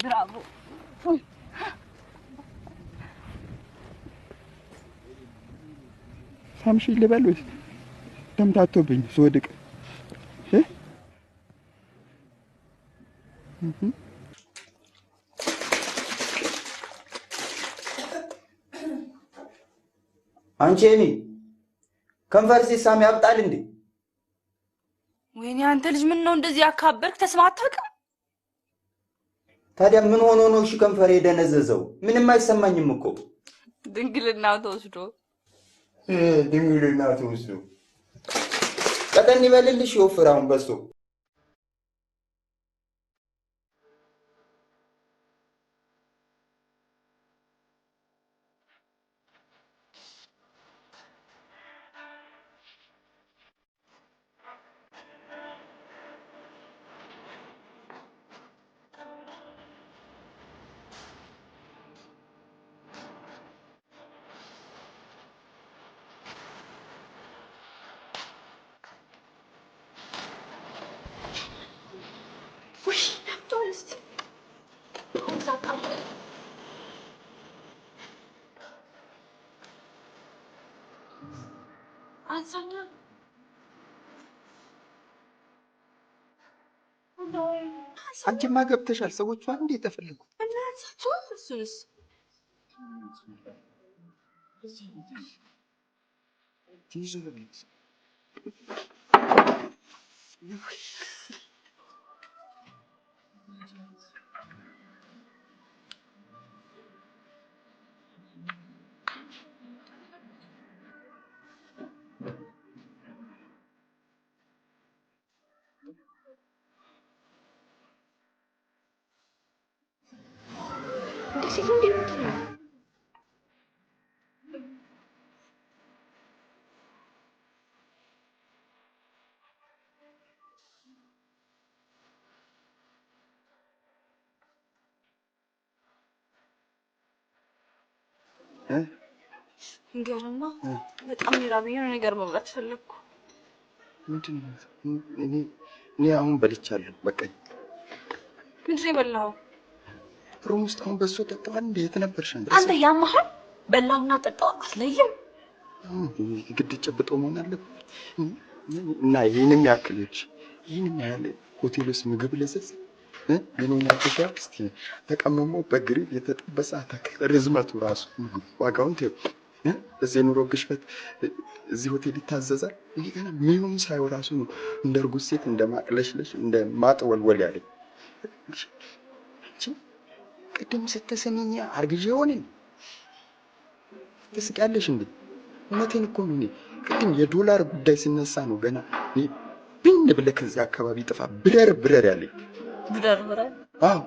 ብራቮ ሳምሽ ልበል ወይስ ተምታቶብኝ ስወድቅ አንቺ እኔ ከንፈር ሲሳም ያብጣል እንዴ? ወይኔ አንተ ልጅ ምን ነው እንደዚህ ያካበርክ? ተስማህ አታውቅም? ታዲያ ምን ሆኖ ነው እሺ ከንፈር የደነዘዘው? ምንም አይሰማኝም እኮ። ድንግልናው ተወስዶ ድንግልናው ተወስዶ ቀጠን ይበልልሽ ይወፍራውን በሶ አንቺማ ገብተሻል። ሰዎቹ አንዴ ተፈልጉ እሱንስ እንገርማ በጣም ይራበኝ ነገር መብላት ፈለግኩ። ምንድን ነው? እኔ አሁን በልቻለሁ። በቃኝ። ምንድን ነው የበላኸው? ሩም ውስጥ አሁን በሶ ጠጣሁ። እንዴ የት ነበርሽ አንቺ? አንተ ያመሃል? በላውና ጠጣው አትለይም። ግድ ጨብጦ መሆን አለበት እና ይህንም ያክሎች ይህንም ያህል ሆቴል ውስጥ ምግብ ልዘዝ የኔና ተሻ እስቲ ተቀመሞ በግሪል የተጠበሰ አታክልት ርዝመቱ ራሱ ዋጋውን ተይው። እዚህ ኑሮ ግሽበት እዚህ ሆቴል ይታዘዛል። ይሄ ገና ምንም ሳይው ራሱ ነው እንደ እርጉዝ ሴት እንደ ማቅለሽለሽ እንደ ማጥወልወል ያለኝ። ቅድም ስትሰሚኝ አርግዤ ሆነ ትስቂያለሽ እንዴ? እውነቴን እኮ ነው። እኔ ቅድም የዶላር ጉዳይ ሲነሳ ነው ገና ብን ብለህ ከዚህ አካባቢ ጥፋ ብረር ያለኝ። ብረር? አዎ።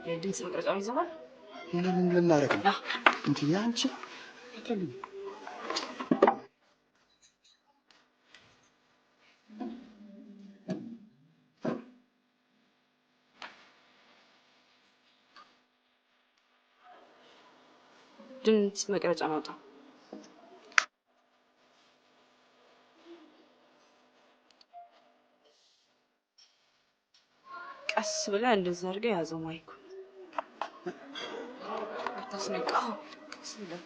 የድምፅ መቅረጫ ይዘናል። ምን ልናደርግ ነው? እንዴ አንቺ አታልኝ። ድምፅ መቅረጫ ማውጣ። ቀስ ብለህ እንደዛ አድርገህ ያዘው ማይኩ። አታስነቃው። ቀስ ብለህ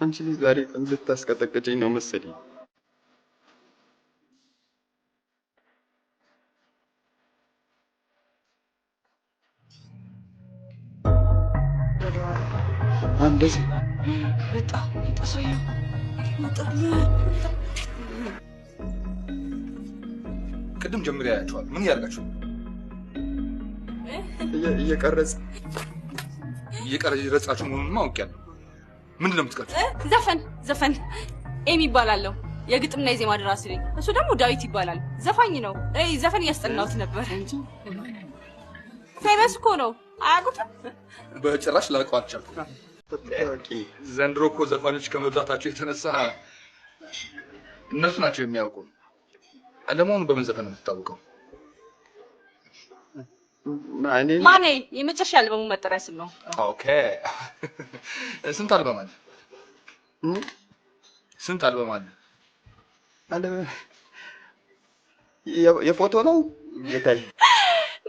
አንቺ ዛሬ ቀን ልታስቀጠቅጭኝ ነው መሰለኝ። እንደዚህ በጣም ተሰየው መጣለ። ቅድም ጀምሬ ያያችኋል። ምን እያደረጋችሁ? እየቀረጻችሁ መሆኑን አውቄያለሁ። ምንድን ነው የምትቀርጹት? ዘፈን ኤሚ ይባላለሁ። የግጥምና የዜማ ደራሲ ነኝ። እሱ ደግሞ ዳዊት ይባላል። ዘፋኝ ነው። ዘፈን እያስጠናሁት ነበር። ፌመስ እኮ ነው። አያውቁትም? በጭራሽ ላውቀው አልቻልኩም። ዘንድሮ እኮ ዘፋኞች ከመብዛታቸው የተነሳ እነሱ ናቸው የሚያውቁ። ለመሆኑ በምን ዘፈን ነው የምትታወቀው? ማኔ የመጨረሻ አልበሙ መጠሪያ ስም ነው። ኦኬ። ስንት አልበም አለ? ስንት አልበም አለ? የፎቶ ነው ጌታዬ።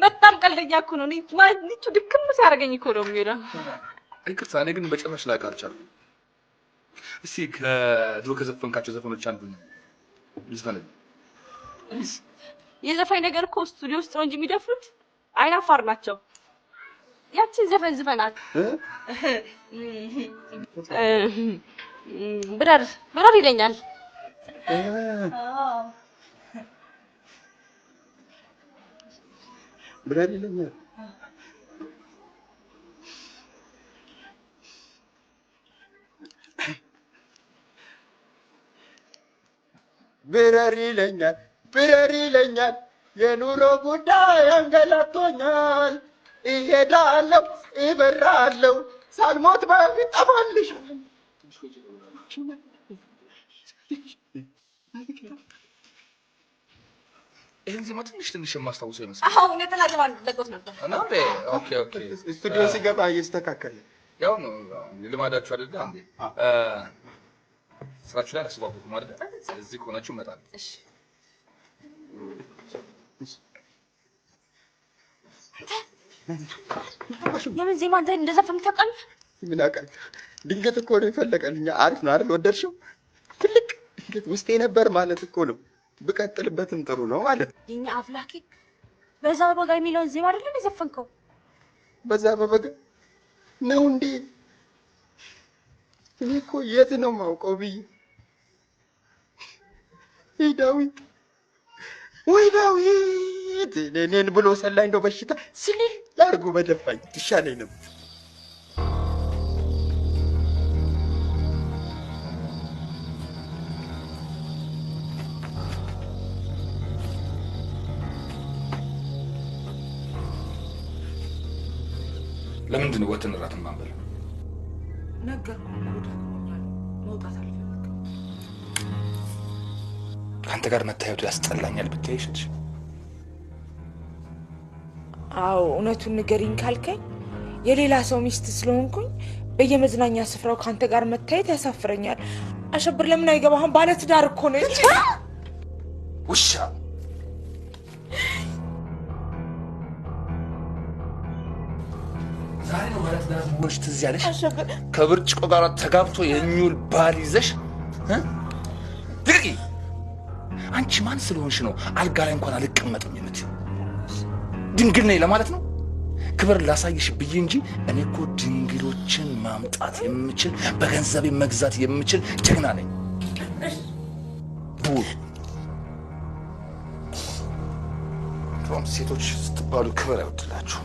በጣም ቀልደኛ እኮ ነው። ማንቹ ድክም ሲያደርገኝ እኮ ነው የሚለው። ይቅርታ፣ እኔ ግን በጭራሽ ላውቅ አልቻልኩም። እስኪ ከድሮ ከዘፈንካቸው ዘፈኖች አንዱ ዝፈንልኝ። የዘፋኝ ነገር እኮ ስቱዲዮ ውስጥ ነው እንጂ የሚደፍሩት አይናፋር ናቸው። ያችን ዘፈን ዝፈናት ብረር ይለኛል። ብረር ይለኛል። ብረር ይለኛል የኑሮ ጉዳይ አንገላቶኛል። እሄዳለሁ እበራለሁ ሳልሞት በፊት ጠፋልሽ። ይሄን ዜማ ትንሽ የማስታውሰው ይመስላል። አዎ ነጠላ ዜማ ለቆት ነበር እና ኦኬ ስቱዲዮ ሲገባ እየስተካከለ ያው ነው ልማዳችሁ አይደል እንዴ? ስራችሁ ላይ አስባቡት ማለት እዚህ ከሆናችሁ እመጣለሁ። እሺ የምን ዜማ እንደዘፈንክ ታውቃለህ? ምን አውቃለሁ። ድንገት እኮ ነው የፈለቀልኝ። አሪፍ ነው አይደል? ወደድሽው? ትልቅ ድንገት ውስጤ ነበር ማለት እኮ ነው። ብቀጥልበትም ጥሩ ነው ማለት ነው። የኛ አፍላቂ በዛ በበጋ የሚለውን ዜማ አይደል የዘፈንከው? በዛ በበጋ ነው እንዴ? እኔ እኮ የት ነው የማውቀው ብዬ ወይ ዳዊት እኔን ብሎ ሰላኝ እንደው በሽታ ስሊል አድርጎ በደፋኝ ይሻለኝ ነበር። ለምንድን ነው ወጥተን እራት የማንበላው? ነገርኩህ እኮ ደክሞኛል፣ መውጣት አልፈልግም። ከአንተ ጋር መታየቱ ያስጠላኛል ብታይ ይችልሽ። አዎ እውነቱን ንገሪኝ ካልከኝ የሌላ ሰው ሚስት ስለሆንኩኝ በየመዝናኛ ስፍራው ከአንተ ጋር መታየት ያሳፍረኛል። አሸብር ለምን አይገባህም? ባለትዳር እኮ ነች። ውሻ ዛሬ ነው ባለትዳር መሆንሽ ትዝ ያለሽ? ከብርጭቆ ጋር ተጋብቶ የሚውል ባል ይዘሽ ድርቂ። አንቺ ማን ስለሆንሽ ነው አልጋ ላይ እንኳን አልቀመጥም የምትይው? ድንግል ነኝ ለማለት ነው? ክብር ላሳይሽ ብዬ እንጂ እኔ እኮ ድንግሎችን ማምጣት የምችል በገንዘቤ መግዛት የምችል ጀግና ነኝ። ድሮም ሴቶች ስትባሉ ክብር አይወድላችሁ።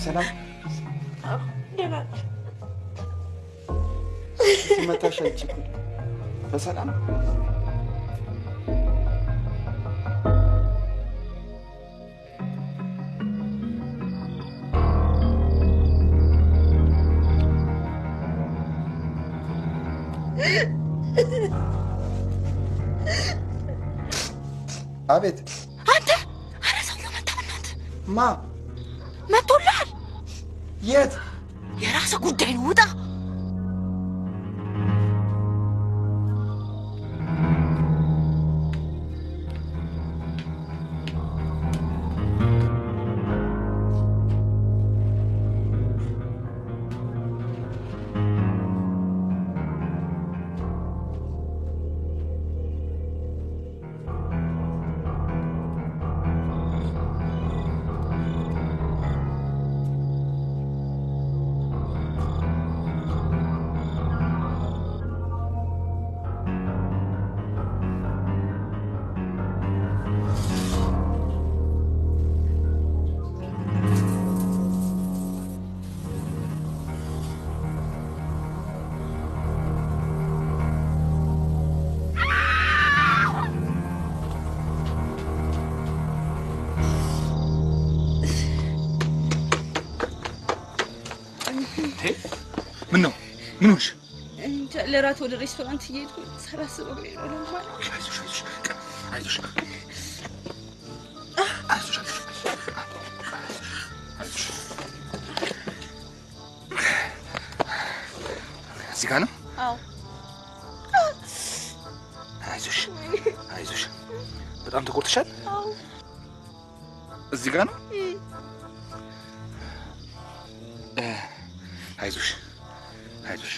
ሰላም መታሽ አንቺ በሰላም አቤት አንተ ኧረ ሰውዬው መጣ። በእናትህ ማ መጥቶልሃል? የት? የራስህ ጉዳይ ነው፣ ውጣ። ምን ነው? ምን ሆንሽ? ለራት ወደ ሬስቶራንት እየሄድኩ ሳላስበው ነው ማለት። አይዞሽ አይዞሽ አይዞሽ አይዞሽ። እዚህ ጋር ነው? አዎ። አይዞሽ አይዞሽ። በጣም ተቆርጥሻል? አዎ። እዚህ ጋር ነው? አይዞሽ አይዞሽ።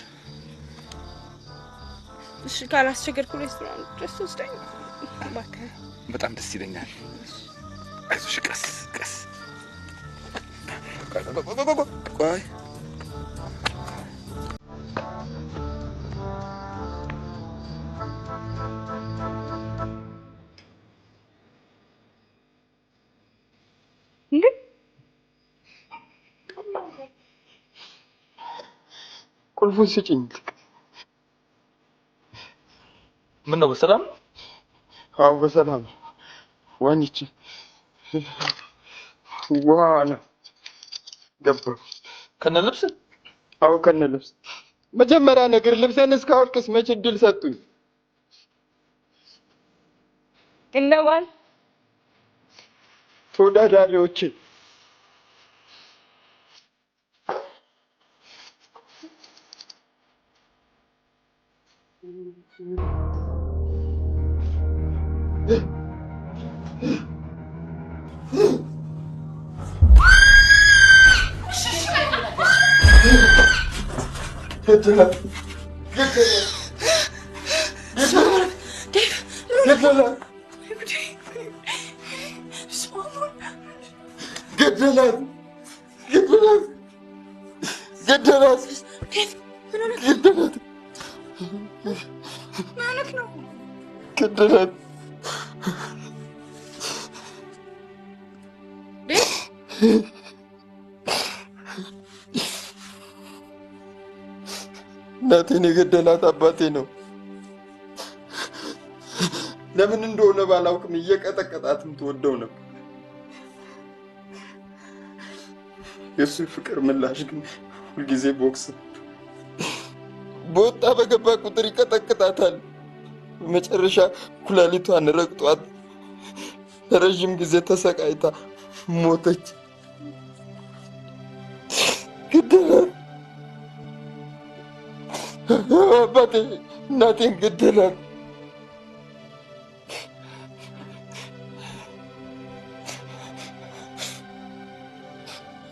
እሺ ካላስቸገርኩ ሬስቶራንት ድረስ ወስደኝ እባክህ። በጣም ደስ ይለኛል። አይዞሽ ቀስ ቀስ። ቆይ እንዴ ቁልፉን ስጭኝ። ምን ነው በሰላም? አዎ በሰላም ዋኝቼ ዋና ገባሁ። ከነ ልብስ? አዎ ከነ ልብስ። መጀመሪያ ነገር ልብሴን እስካወልቅስ መች እድል ሰጡኝ? እነማን? ተወዳዳሪዎቼ። እናቴን የገደላት አባቴ ነው። ለምን እንደሆነ ባላውቅም እየቀጠቀጣትም ትወደው ነበር። የሱ ፍቅር ምላሽ ግን ሁልጊዜ ቦክስ። በወጣ በገባ ቁጥር ይቀጠቅጣታል። በመጨረሻ ኩላሊቷን ረግጧት ለረጅም ጊዜ ተሰቃይታ ሞተች። ገደላት። አባቴ እናቴን ገደላት።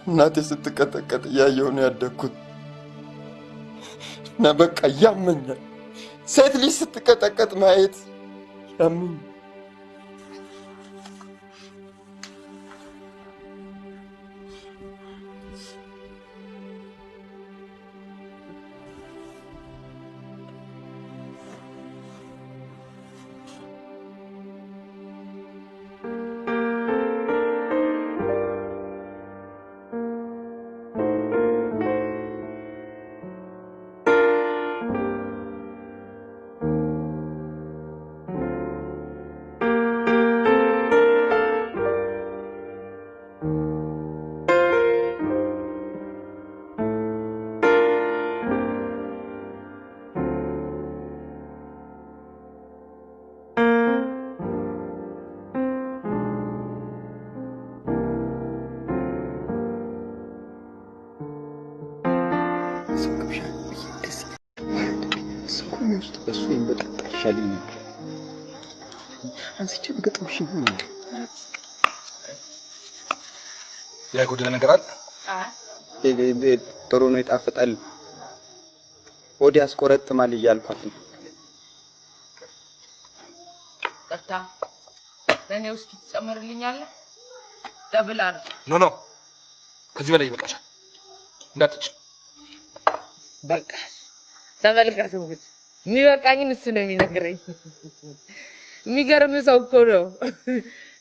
እናቴ ስትቀጠቀጥ እያየሁ ነው ያደግኩት እና በቃ ያመኛል። ሴት ልጅ ስትቀጠቀጥ ማየት ያመኛል። ውስጥ በሱ የምጠጣ ይሻለኝ ነበር። አንስቼ በገጠምሽ ነው። ያጎደለ ነገር አለ? ጥሩ ነው፣ ይጣፍጣል፣ ሆድ ያስቆረጥማል እያልኳት ነው። ጠጣ ለኔ ውስጥ ትጨምርልኛለህ? ደብላ ነው። ኖ ከዚህ በላይ ይበቃሻል። እንዳትጭ በቃ ተመልከቱ እንግዲህ የሚበቃኝን እሱ ነው የሚነግረኝ። የሚገርም ሰው እኮ ነው።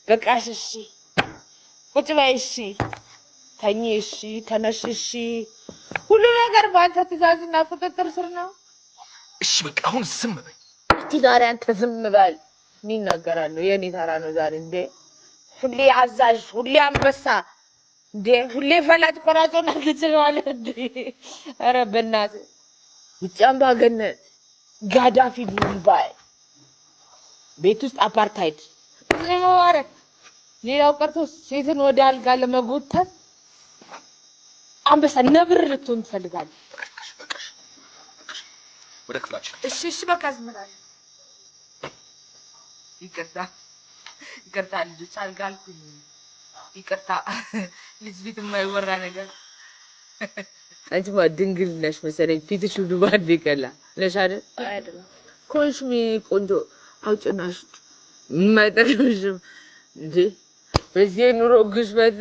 በቃሽ፣ እሺ፣ ቁጭ በይ፣ እሺ፣ ተኚ፣ እሺ፣ ተነሽ፣ እሺ። ሁሉ ነገር በአንተ ትእዛዝና ቁጥጥር ስር ነው። እሺ በቃ አሁን ዝም በይ። እስቲ ዛሬ አንተ ዝም በል። እኔ እናገራለሁ። የኔ ተራ ነው ዛሬ። እንዴ ሁሌ አዛዥ፣ ሁሌ አንበሳ። እንዴ ሁሌ ፈላጭ ቆራጮና ትችላለህ እንዴ? ኧረ በእናትህ ውጭ አምባገነን ጋዳፊ ዱባይ ቤት ውስጥ አፓርታይድ ኧረ ሌላው ቀርቶ ሴትን ወደ አልጋ ለመጎተት አንበሳ ነብር ልትሆን ትፈልጋለህ። ወደ ክፍላችን። እሺ በቃ ዝም ብላለህ። ይቅርታ ልጆች አልጋ አልኩኝ። ይቅርታ ልጅ ቤት የማይወራ ነገር። አንቺማ ድንግል ነሽ መሰለኝ። ፊትሽ ሁሉ ባንዴ ቀላ ነሽ አይደል? አይደለም ኮንሽሚ ቆንጆ አውጭና ሽጡ የማይጠቅምሽም እንዴ። በዚህ ኑሮ ግሽበት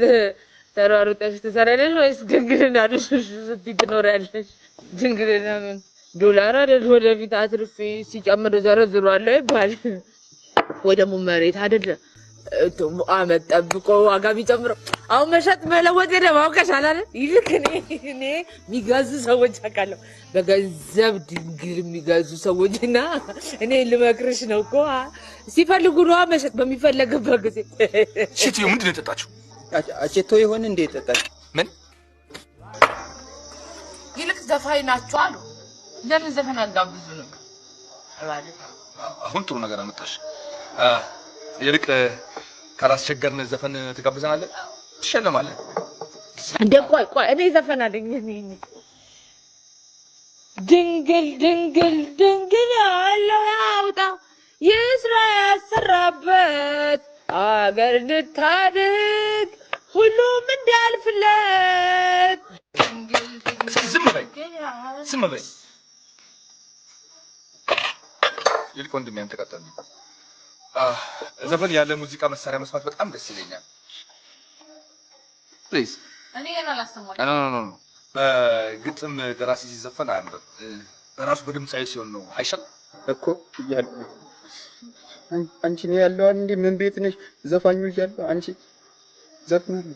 ተሯሩጠሽ ትሰሪያለሽ ወይስ ድንግልና ልሽሽ ስትይ ትኖሪያለሽ? ድንግልና ምን ዶላር አይደል ወደፊት አትርፌ ሲጨምር ዘረዝሯለሁ ይባል ወይ ደግሞ መሬት አይደለ አመት ጠብቆ ዋጋ ቢጨምረው አሁን መሸጥ መለወጥ ደግሞ አውቀሻል አይደል? ይልክ እኔ የሚገዙ ሰዎች አውቃለሁ፣ በገንዘብ ድንግል የሚገዙ ሰዎችና እኔ ልመክርሽ ነው እኮ ሲፈልጉ ነዋ መሸጥ በሚፈለግበት ጊዜ። ሴትዮ ምንድን ነው የጠጣችው? አቼቶ ይሆን እንዴ የጠጣችው? ምን ይልቅ ዘፋኝ ናቸው አሉ። ለምን ዘፈን አጋብዙ ነው? አሁን ጥሩ ነገር አመጣሽ። ይልቅ ካላስቸገርን ዘፈን ትጋብዘናለህ? ትሸለማለህ። እንደ ቆይ እኔ ዘፈን አለኝ። ድንግል ድንግል ድንግል ያለው ያውጣ ይስራ ያሰራበት አገር እንድታድግ ሁሉም እንዲያልፍለት። ዝም በይ ይልቅ ወንድሜ አንተ ቀጥል። ዘፈን ያለ ሙዚቃ መሳሪያ መስማት በጣም ደስ ይለኛል። ፕሊዝ እኔ ገና አላስተማርኩም። ኖ በግጥም ደራሲ ሲዘፈን አያምርም። በራሱ በድምጻዊ ሲሆን ነው አይሻል እኮ እያለሁ አንቺ ነው ያለው እንዴ? ምን ቤት ነሽ? ዘፋኙ እያለሁ አንቺ ዘፍናለሁ።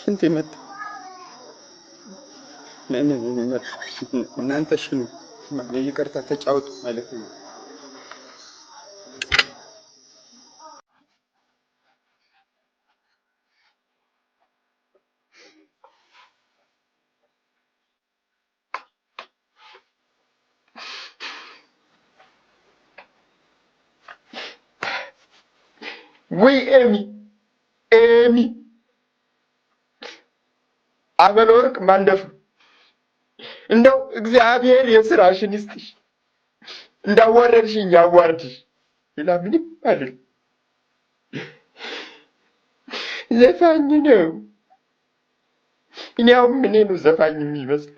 ሽንት መጣ። እናንተ ሽኑ ይቅርታ ተጫወቱ ማለት ነው። ወይ ኤሚ አመለወርቅ ማንደፍ እንደው እግዚአብሔር የስራሽን ይስጥሽ፣ እንዳዋረድሽኝ ያዋርድሽ። ሌላ ምንም አይደል። ዘፋኝ ነው። እኔ አሁን ምን ነው ዘፋኝ የሚመስል?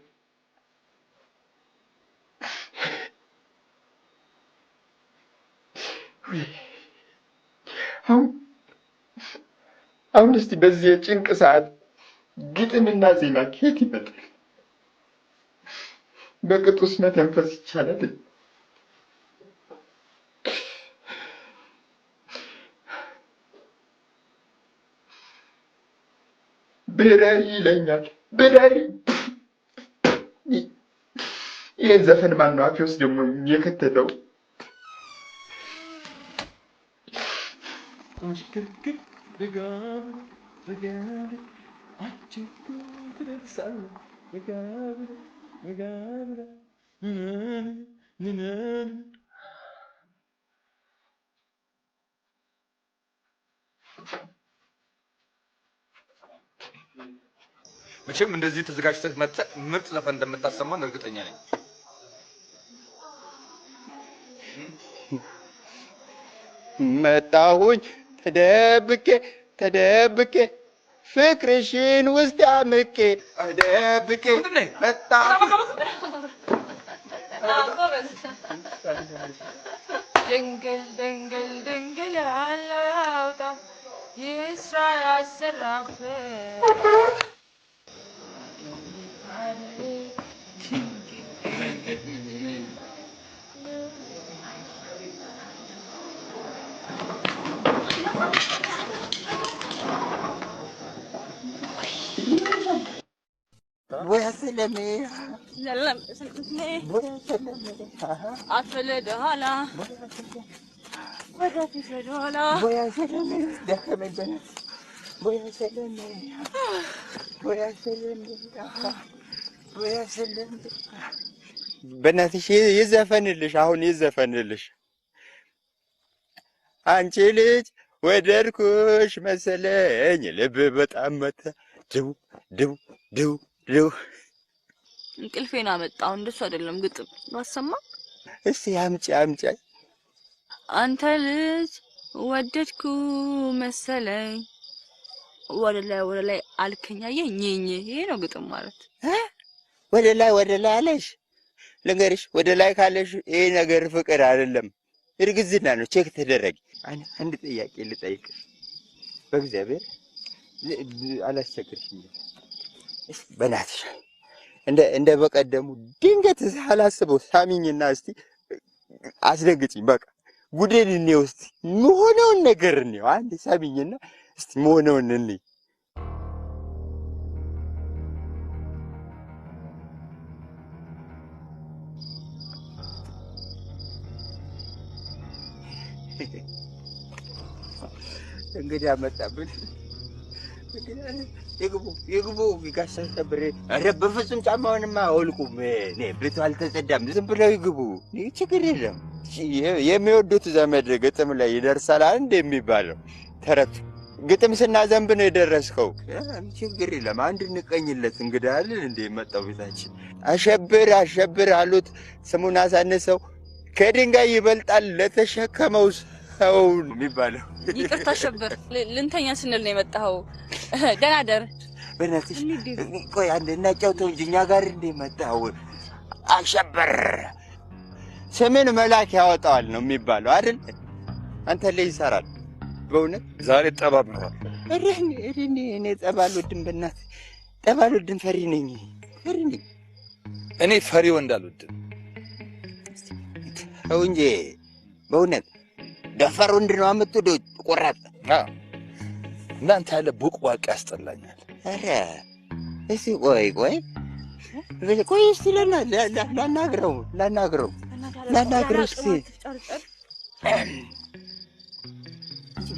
አሁን እስቲ በዚህ የጭንቅ ሰዓት ግጥምና ዜማ ከየት ይመጣል? በቅጡስ መተንፈስ ይቻላል? ብረሪ ይለኛል። ብረሪ። ይህን ዘፈን ማነው አፌ ውስጥ ደግሞ የከተተው? መቼም እንደዚህ ተዘጋጅተህ መጥተህ ምርጥ ዘፈን እንደምታሰማን እርግጠኛ ነኝ። መጣሁኝ ተደብቄ ፍቅርሽን ውስጥ አምቄ ተደብቄ መጣሁ። ድንግል ድንግል ድንግል ያለው ያውጣ ይስራ ያሰራበት ويا سلامي سلام سلمي أفل دهالا ወደፊት ወደኋላ ቦያ ሰለሜ ደከመኝ በእናትሽ ቦያ ሰለሜ ቦያ ሰለሜ ቦያ ሰለሜ በእናትሽ ይዘፈንልሽ አሁን ይዘፈንልሽ አንቺ ልጅ ወደድኩሽ መሰለኝ ልብ በጣም መታ ድው ድው ድው ድው እንቅልፌን አመጣው እንደሱ አይደለም ግጥም ማሰማ እስቲ አምጪ አንተ ልጅ ወደድኩ መሰለኝ ወደ ላይ አልከኛየ ኘኘ ይሄ ነው ግጥም ማለት ወደ ላይ አለሽ ልንገርሽ ወደ ላይ ካለሽ ይሄ ነገር ፍቅር አይደለም እርግዝና ነው ቼክ ተደረጊ አንድ ጥያቄ ልጠይቅሽ በእግዚአብሔር አላስቸግርሽም በእናትሽ እንደ በቀደሙ ድንገት ሳላስበው ሳሚኝና እስቲ አስደንግጪኝ በቃ ጉዴን እንየው እስቲ መሆነውን ነገር እንየው አንድ ሳሚኝና እስቲ መሆነውን እንይ እንግዲህ አመጣብን ይግቡ ጋሻ ተብሬ ኧረ በፍጹም ጫማውንማ አውልቁም እኔ ቤቱ አልተጸዳም ዝም ብለው ይግቡ ችግር የለም የሚወዱት ዘመድ ግጥም ላይ ይደርሳል አንድ የሚባለው ተረት ግጥም ስናዘንብ ነው የደረስከው ችግር የለም አንድ እንቀኝለት እንግዳ አይደል እንደ መጣው ቤታችን አሸብር አሉት ስሙን አሳነሰው ከድንጋይ ይበልጣል ለተሸከመው ሰው የሚባለው ይቅርታ አሸብር ልንተኛ ስንል ነው የመጣው ደህና ደር በእናትሽ ቆይ አንድ እናጫውተው እንጂ እኛ ጋር እንደመጣው አሸብር ስምን መላክ ያወጣዋል ነው የሚባለው አይደል አንተ ላይ ይሰራል በእውነት ዛሬ ጠባብ ነው እኔ ጠባል ወድም በእናትህ ጠባል ወድም ፈሪ ነኝ እኔ ፈሪ ወንድ አልወድም ተው እንጂ በእውነት ደፈር ወንድ ነው የምትወደው ቆራጥ እናንተ ያለ ቡቅቧቅ ያስጠላኛል ኧረ እስኪ ቆይ እስኪ ላናግረው እስኪ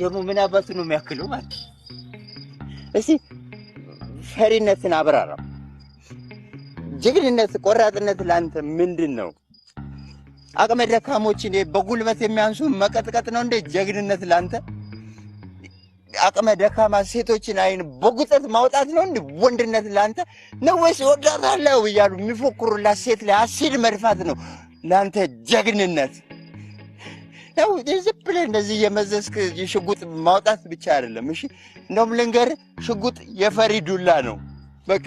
ደግሞ ምን አባቱ ነው የሚያክለው ማለት እስኪ ፈሪነትን አብራራው ጀግንነት ቆራጥነት ለአንተ ምንድን ነው አቅመ ደካሞችን በጉልበት የሚያንሱ መቀጥቀጥ ነው እንደ ጀግንነት ለአንተ አቅመ ደካማ ሴቶችን አይን በጉጠት ማውጣት ነው እንደ ወንድነት ለአንተ ነው ወይስ ወዳታለው እያሉ የሚፎክሩላት ሴት ላይ አሲድ መድፋት ነው ለአንተ ጀግንነት ነው ዝም ብለህ እንደዚህ የመዘዝክ ሽጉጥ ማውጣት ብቻ አይደለም እሺ እንደውም ልንገርህ ሽጉጥ የፈሪ ዱላ ነው በቃ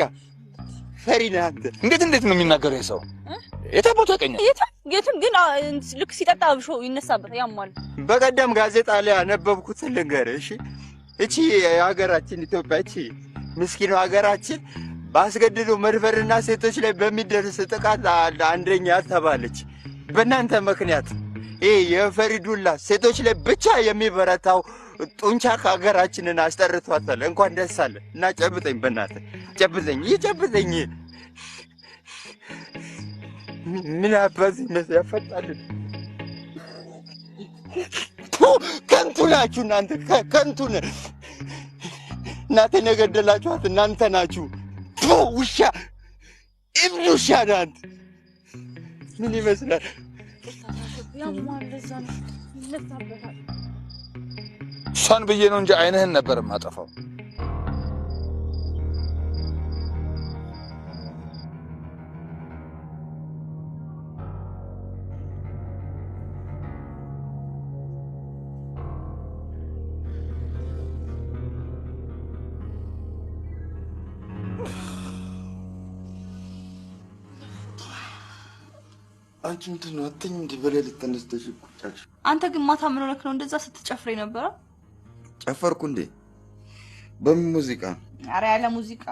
ፈሪ ነህ አንተ እንዴት ነው የሚናገረው ሰው የታቦት ያቀኛል የትም ግን ልክ ሲጠጣ አብሾ ይነሳበት ያሟል በቀደም ጋዜጣ ላይ ያነበብኩት ልንገርህ እሺ እቺ የሀገራችን ኢትዮጵያ እቺ ምስኪኑ ሀገራችን ባስገድዶ መድፈርና ሴቶች ላይ በሚደርስ ጥቃት አንደኛ ተባለች በእናንተ ምክንያት ይሄ የፈሪዱላ ሴቶች ላይ ብቻ የሚበረታው ጡንቻ ከሀገራችንን አስጠርቷታል እንኳን ደስ አለ እና ጨብጠኝ በእናትህ ጨብጠኝ ምን አባዝ ያፈጣል ከንቱ ናችሁ እናንተ ከንቱ እናንተን የገደላችኋት እናንተ ናችሁ ውሻ እብድ ውሻ ናት ምን ይመስላል እሷን ብዬ ነው እንጂ አይንህን ነበር የማጠፋው አንቺ ምንድን ነው አትተኝም እንደ በሌሊት ተነስተሽ ቁጫሽ አንተ ግን ማታ ምን ሆነክ ነው እንደዛ ስትጨፍር የነበረው ጨፈርኩ እንዴ በምን ሙዚቃ ኧረ ያለ ሙዚቃ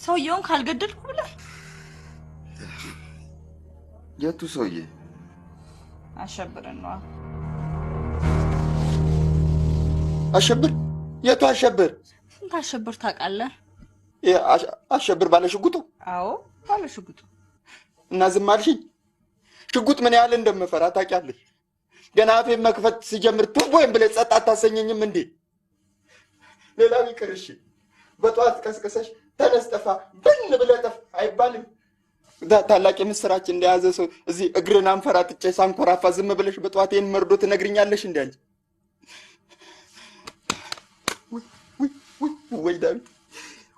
ሰውየውን ካልገደልኩ ብለህ የቱ ሰውዬ አሸብርን ነው አሸብር የቱ አሸብር ስንት አሸብር ታውቃለህ አሸብር ባለሽጉጡ አዎ ባለሽጉጡ እና ዝም አልሽኝ ሽጉጥ ምን ያህል እንደምፈራ ታውቂያለሽ ገና አፌን መክፈት ሲጀምር ቱቦይም ብለህ ጸጥ አታሰኘኝም እንዴ? ሌላው ይቅር እሺ፣ በጠዋት ቀስቀሰሽ ተነስ ጠፋ ብን ብለህ ጠፍ አይባልም። ታላቅ የምስራች እንደያዘ ሰው እዚህ እግርን አንፈራጥጬ ሳንኮራፋ ዝም ብለሽ በጠዋት ይሄን መርዶ ትነግሪኛለሽ እንዴ አንቺ? ወይ ዳዊት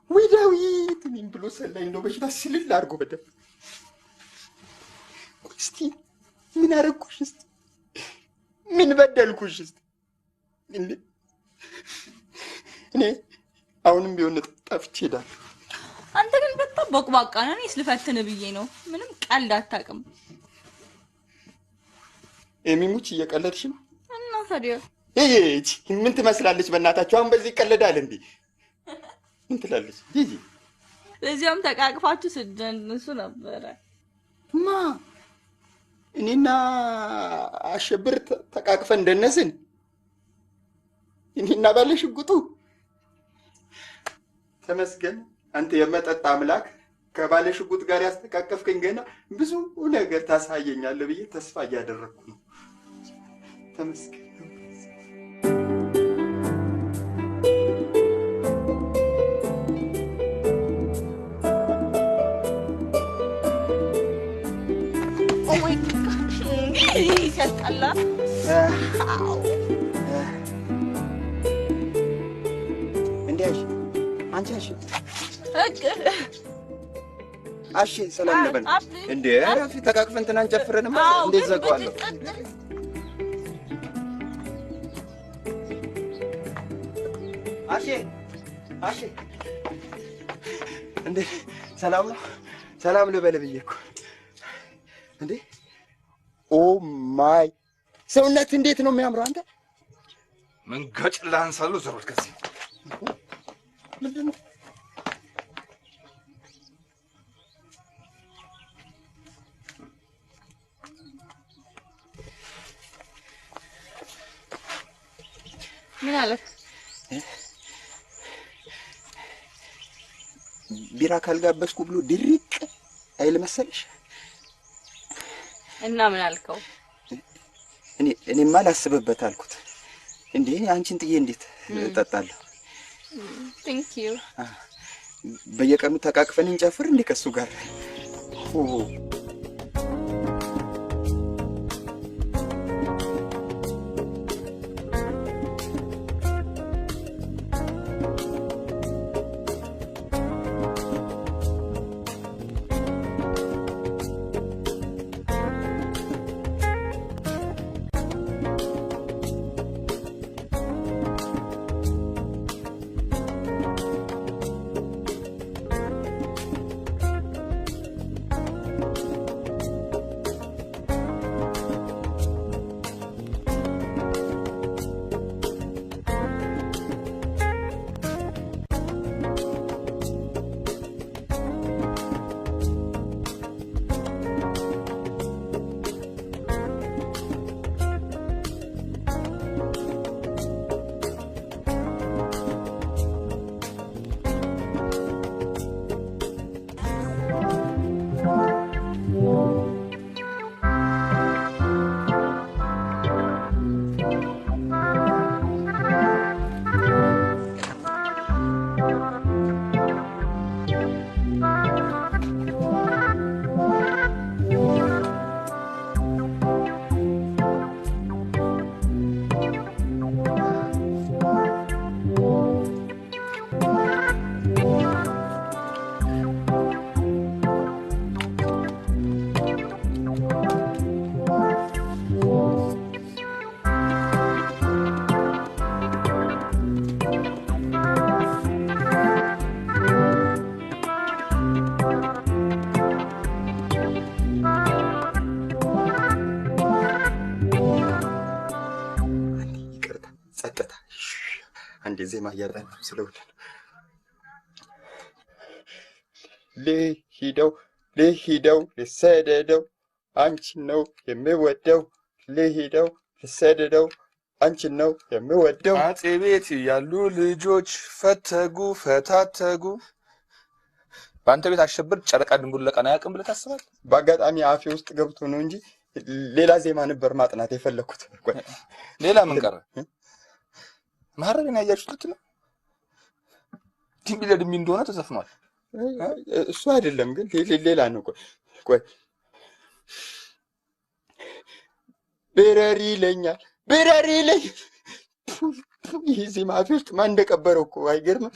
ወይ ዳዊት ምን ብሎ ሰላይ ነው በሽታ ሲልል አድርጎ በደም እስቲ ምን አረኩሽ? እስቲ ምን በደልኩሽ? እስቲ እኔ አሁንም ቢሆን ጠፍቼ ሄዳለሁ። አንተ ግን በጣም ቦቅባቃ ነህ። እኔስ ልፈትን ብዬ ነው። ምንም ቀልድ አታውቅም። የሚሙች እየቀለድሽ ነው እና ታዲያ እቺ ምን ትመስላለች? በእናታችሁ አሁን በዚህ ይቀለዳል እንዴ? ምን ትላለች? ይጂ ለዚያም ተቃቅፋችሁ ስትደንሱ ነበረ። ማ እኔና አሸብር ተቃቅፈን እንደነስን? እኔና ባለ ሽጉጡ? ተመስገን አንተ የመጠጥ አምላክ ከባለ ሽጉጥ ጋር ያስተቃቀፍከኝ ገና ብዙ ነገር ታሳየኛለህ ብዬ ተስፋ እያደረኩ ነው። ተመስገን። ኦ ማይ ጋድ ይሰጣላ። እንዴሽ አንቺ አሺ ሰላም ነበር እንዴ? አራፊ ተቃቅፈን ትናንት ጨፍረንማ እንዴት ዘጋዋለሁ? አሺ እንዴ ሰላም ነው? ሰላም ልበል ብዬ እኮ እንዴ። ኦ ማይ ሰውነት እንዴት ነው የሚያምረው አንተ! ምን ገጭላን ሳሉ ዘሮት ከዚህ ምንድን ነው? ምን አለክ? ቢራ ካልጋበዝኩ ብሎ ድርቅ አይል መሰለሽ? እና ምን አልከው? እኔማ ላስብበት አልኩት። እንዴ አንቺን ጥዬ እንዴት እጠጣለሁ? ቴንክ ዩ። በየቀኑ ተቃቅፈን እንጨፍር እንዴ ከሱ ጋር? አንዴ ዜማ እያጠና ስለውል ልሂደው ልሰደደው አንቺን ነው የምወደው ልሂደው ልሰደደው አንቺን ነው የምወደው። አጤ ቤት ያሉ ልጆች ፈታተጉ። በአንተ ቤት አሸብር ጨረቃ ድንቡር ለቀና ያቅም ብለህ ታስባለህ? በአጋጣሚ አፌ ውስጥ ገብቶ ነው እንጂ ሌላ ዜማ ነበር ማጥናት የፈለኩት። ሌላ ምን ቀረ? ማረብን ያያችሁት ነው? ድንቢ ለድንቢ እንደሆነ ተዘፍኗል። እሱ አይደለም ግን ሌላ ነው። ቆይ ብረሪ ይለኛል ብረሪ ይለኛል። ይህ ዜማ ፊት ማን እንደቀበረው እኮ አይገርምም?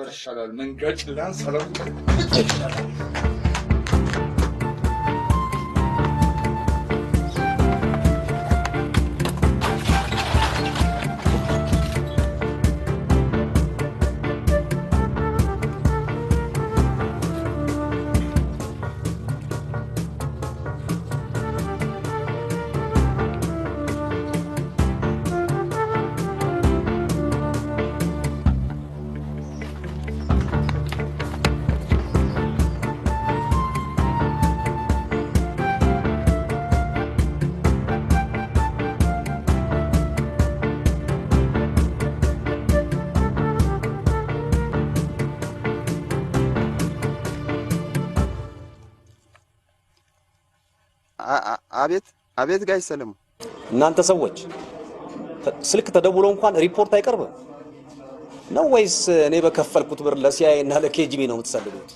ይሻላል መንገጭ ላንስ ሰላም አቤት ጋሽ ሰለሞን። እናንተ ሰዎች ስልክ ተደውሎ እንኳን ሪፖርት አይቀርብም ነው ወይስ እኔ በከፈልኩት ብር ለሲአይኤ እና ለኬጂቢ ነው የምትሰልሉት?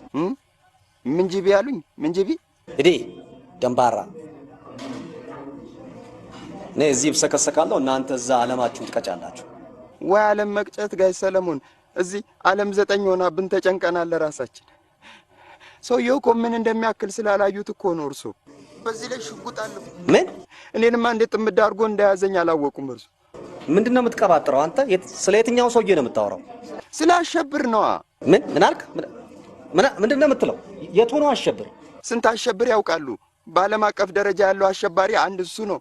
ምን ጂቢ ያሉኝ? ምን ጂቢ? እዴ ደንባራ እኔ እዚህ ብሰከሰካለሁ፣ እናንተ እዛ ዓለማችሁን ትቀጫላችሁ። ወይ ዓለም መቅጨት ጋሽ ሰለሞን፣ እዚህ ዓለም 9 ሆናብን ተጨንቀናል ለራሳችን። ሰውየው እኮ ምን እንደሚያክል ስላላዩት እኮ ነው እርሶ። በዚህ ላይ ሽጉጥ አለው። ምን? እኔንማ እንዴት ጥምድ አድርጎ እንደያዘኝ አላወቁም እርሶ። ምንድነው የምትቀባጥረው አንተ? ስለ የትኛው ሰውዬ ነው የምታወራው? ስለ አሸብር ነዋ። ምን አልክ? ምንድነው የምትለው? የቱ ነው አሸብር? ስንት አሸብር ያውቃሉ? በዓለም አቀፍ ደረጃ ያለው አሸባሪ አንድ እሱ ነው።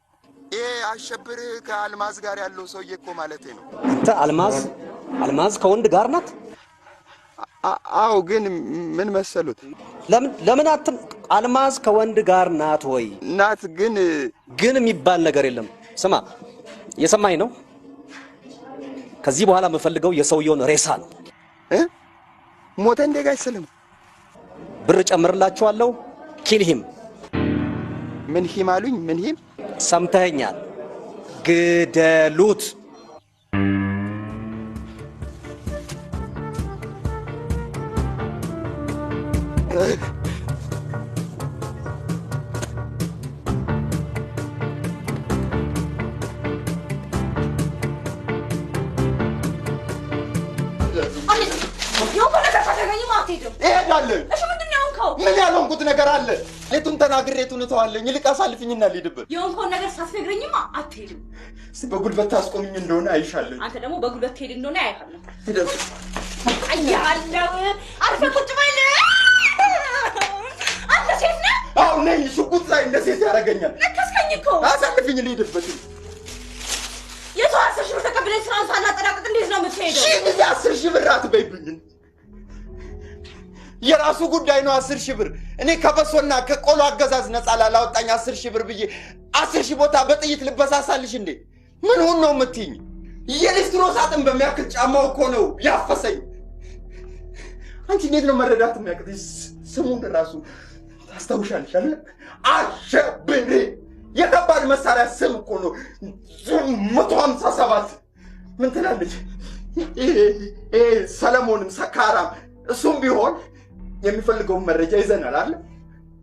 ይሄ አሸብር ከአልማዝ ጋር ያለው ሰውዬ እኮ ማለቴ ነው። አንተ አልማዝ ከወንድ ጋር ናት? አዎ፣ ግን ምን መሰሉት? ለምን አልማዝ ከወንድ ጋር ናት ወይ? ናት፣ ግን የሚባል ነገር የለም። ስማ፣ የሰማኝ ነው። ከዚህ በኋላ የምፈልገው የሰውየውን ሬሳ ነው። ሞተ እንደ ጋሽ ሰለሞን? ብር ጨምርላችኋለሁ። ኪልሂም። ምን ሂም አሉኝ? ምን ሂም? ሰምተኸኛል? ግደሉት። ምን ያልሆንኩት ነገር አለ? ሌቱን ተናግሬ ሌቱን እተዋለኝ። ይልቅ አሳልፍኝና ልሂድበት። የሆንከውን ነገር ሳትነግረኝማ አትሄድም። በጉልበት ታስቆምኝ እንደሆነ አይሻለሁ። አንተ ደግሞ በጉልበት ትሄድ እንደሆነ አያለሁ። አርፈህ ቁጭ በል። አንተ ሴት ነህ? አዎ ነኝ። ሽጉጥ ላይ እንደ ሴት ያደርገኛል። ነከስከኝ እኮ። አሳልፍኝ ልሂድበት። የሰው 10 ሺህ ብር ተቀብለኝ ስራውን ሳላጠናቅቅ እንዴት ነው የምትሄደው? 10 ሺህ ብር አትበይብኝ። የራሱ ጉዳይ ነው። 10 ሺህ ብር እኔ ከበሶና ከቆሎ አገዛዝ ነፃ ላላወጣኝ 10 ሺህ ብር ብዬ 10 ሺህ ቦታ በጥይት ልበሳሳልሽ እንዴ? ምን ሁን ነው የምትይኝ? የሊስትሮ ሳጥን በሚያክል ጫማው እኮ ነው ያፈሰኝ። አንቺ እንዴት ነው መረዳት የሚያቅትሽ? ስሙን ራሱ ታስታውሻለሽ አይደል? አሸብር የከባድ መሳሪያ ስም እኮ ነው። 157 ምን ትላለች? ሰለሞንም ሰካራም እሱም ቢሆን የሚፈልገውን መረጃ ይዘናል አይደል?